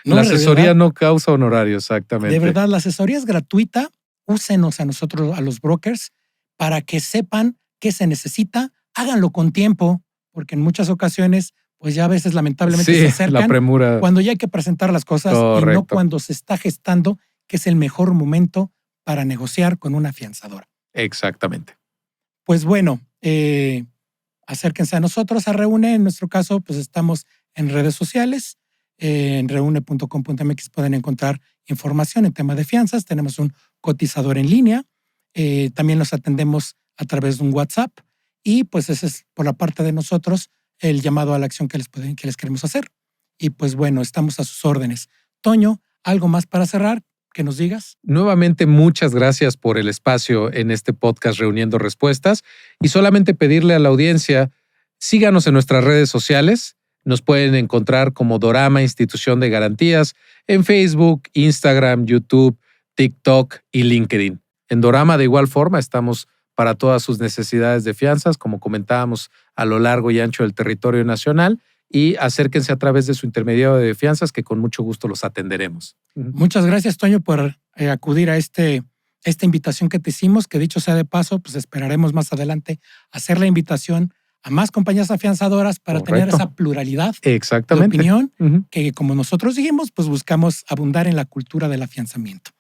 La asesoría no causa honorario, exactamente. De verdad, la asesoría es gratuita. Úsenos a nosotros, a los brokers, para que sepan qué se necesita. Háganlo con tiempo, porque en muchas ocasiones, pues ya a veces lamentablemente se acercan la premura. Cuando ya hay que presentar las cosas. Correcto. Y no cuando se está gestando, que es el mejor momento para negociar con una afianzadora. Exactamente. Pues bueno, acérquense a nosotros, a Reúne. En nuestro caso, pues estamos en redes sociales. En reune.com.mx pueden encontrar información en tema de fianzas. Tenemos un cotizador en línea. También los atendemos a través de un WhatsApp. Y pues ese es por la parte de nosotros el llamado a la acción que les queremos hacer. Y pues bueno, estamos a sus órdenes. Toño, ¿algo más para cerrar? Que nos digas. Nuevamente, muchas gracias por el espacio en este podcast Reuniendo Respuestas y solamente pedirle a la audiencia, síganos en nuestras redes sociales. Nos pueden encontrar como Dorama Institución de Garantías en Facebook, Instagram, YouTube, TikTok y LinkedIn. En Dorama, de igual forma, estamos para todas sus necesidades de fianzas, como comentábamos, a lo largo y ancho del territorio nacional. Y acérquense a través de su intermediario de fianzas que con mucho gusto los atenderemos. Muchas gracias, Toño, por acudir a esta invitación que te hicimos, que dicho sea de paso, pues esperaremos más adelante hacer la invitación a más compañías afianzadoras para tener esa pluralidad de opinión que, como nosotros dijimos, pues buscamos abundar en la cultura del afianzamiento.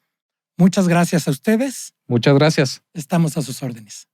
Muchas gracias a ustedes. Muchas gracias. Estamos a sus órdenes.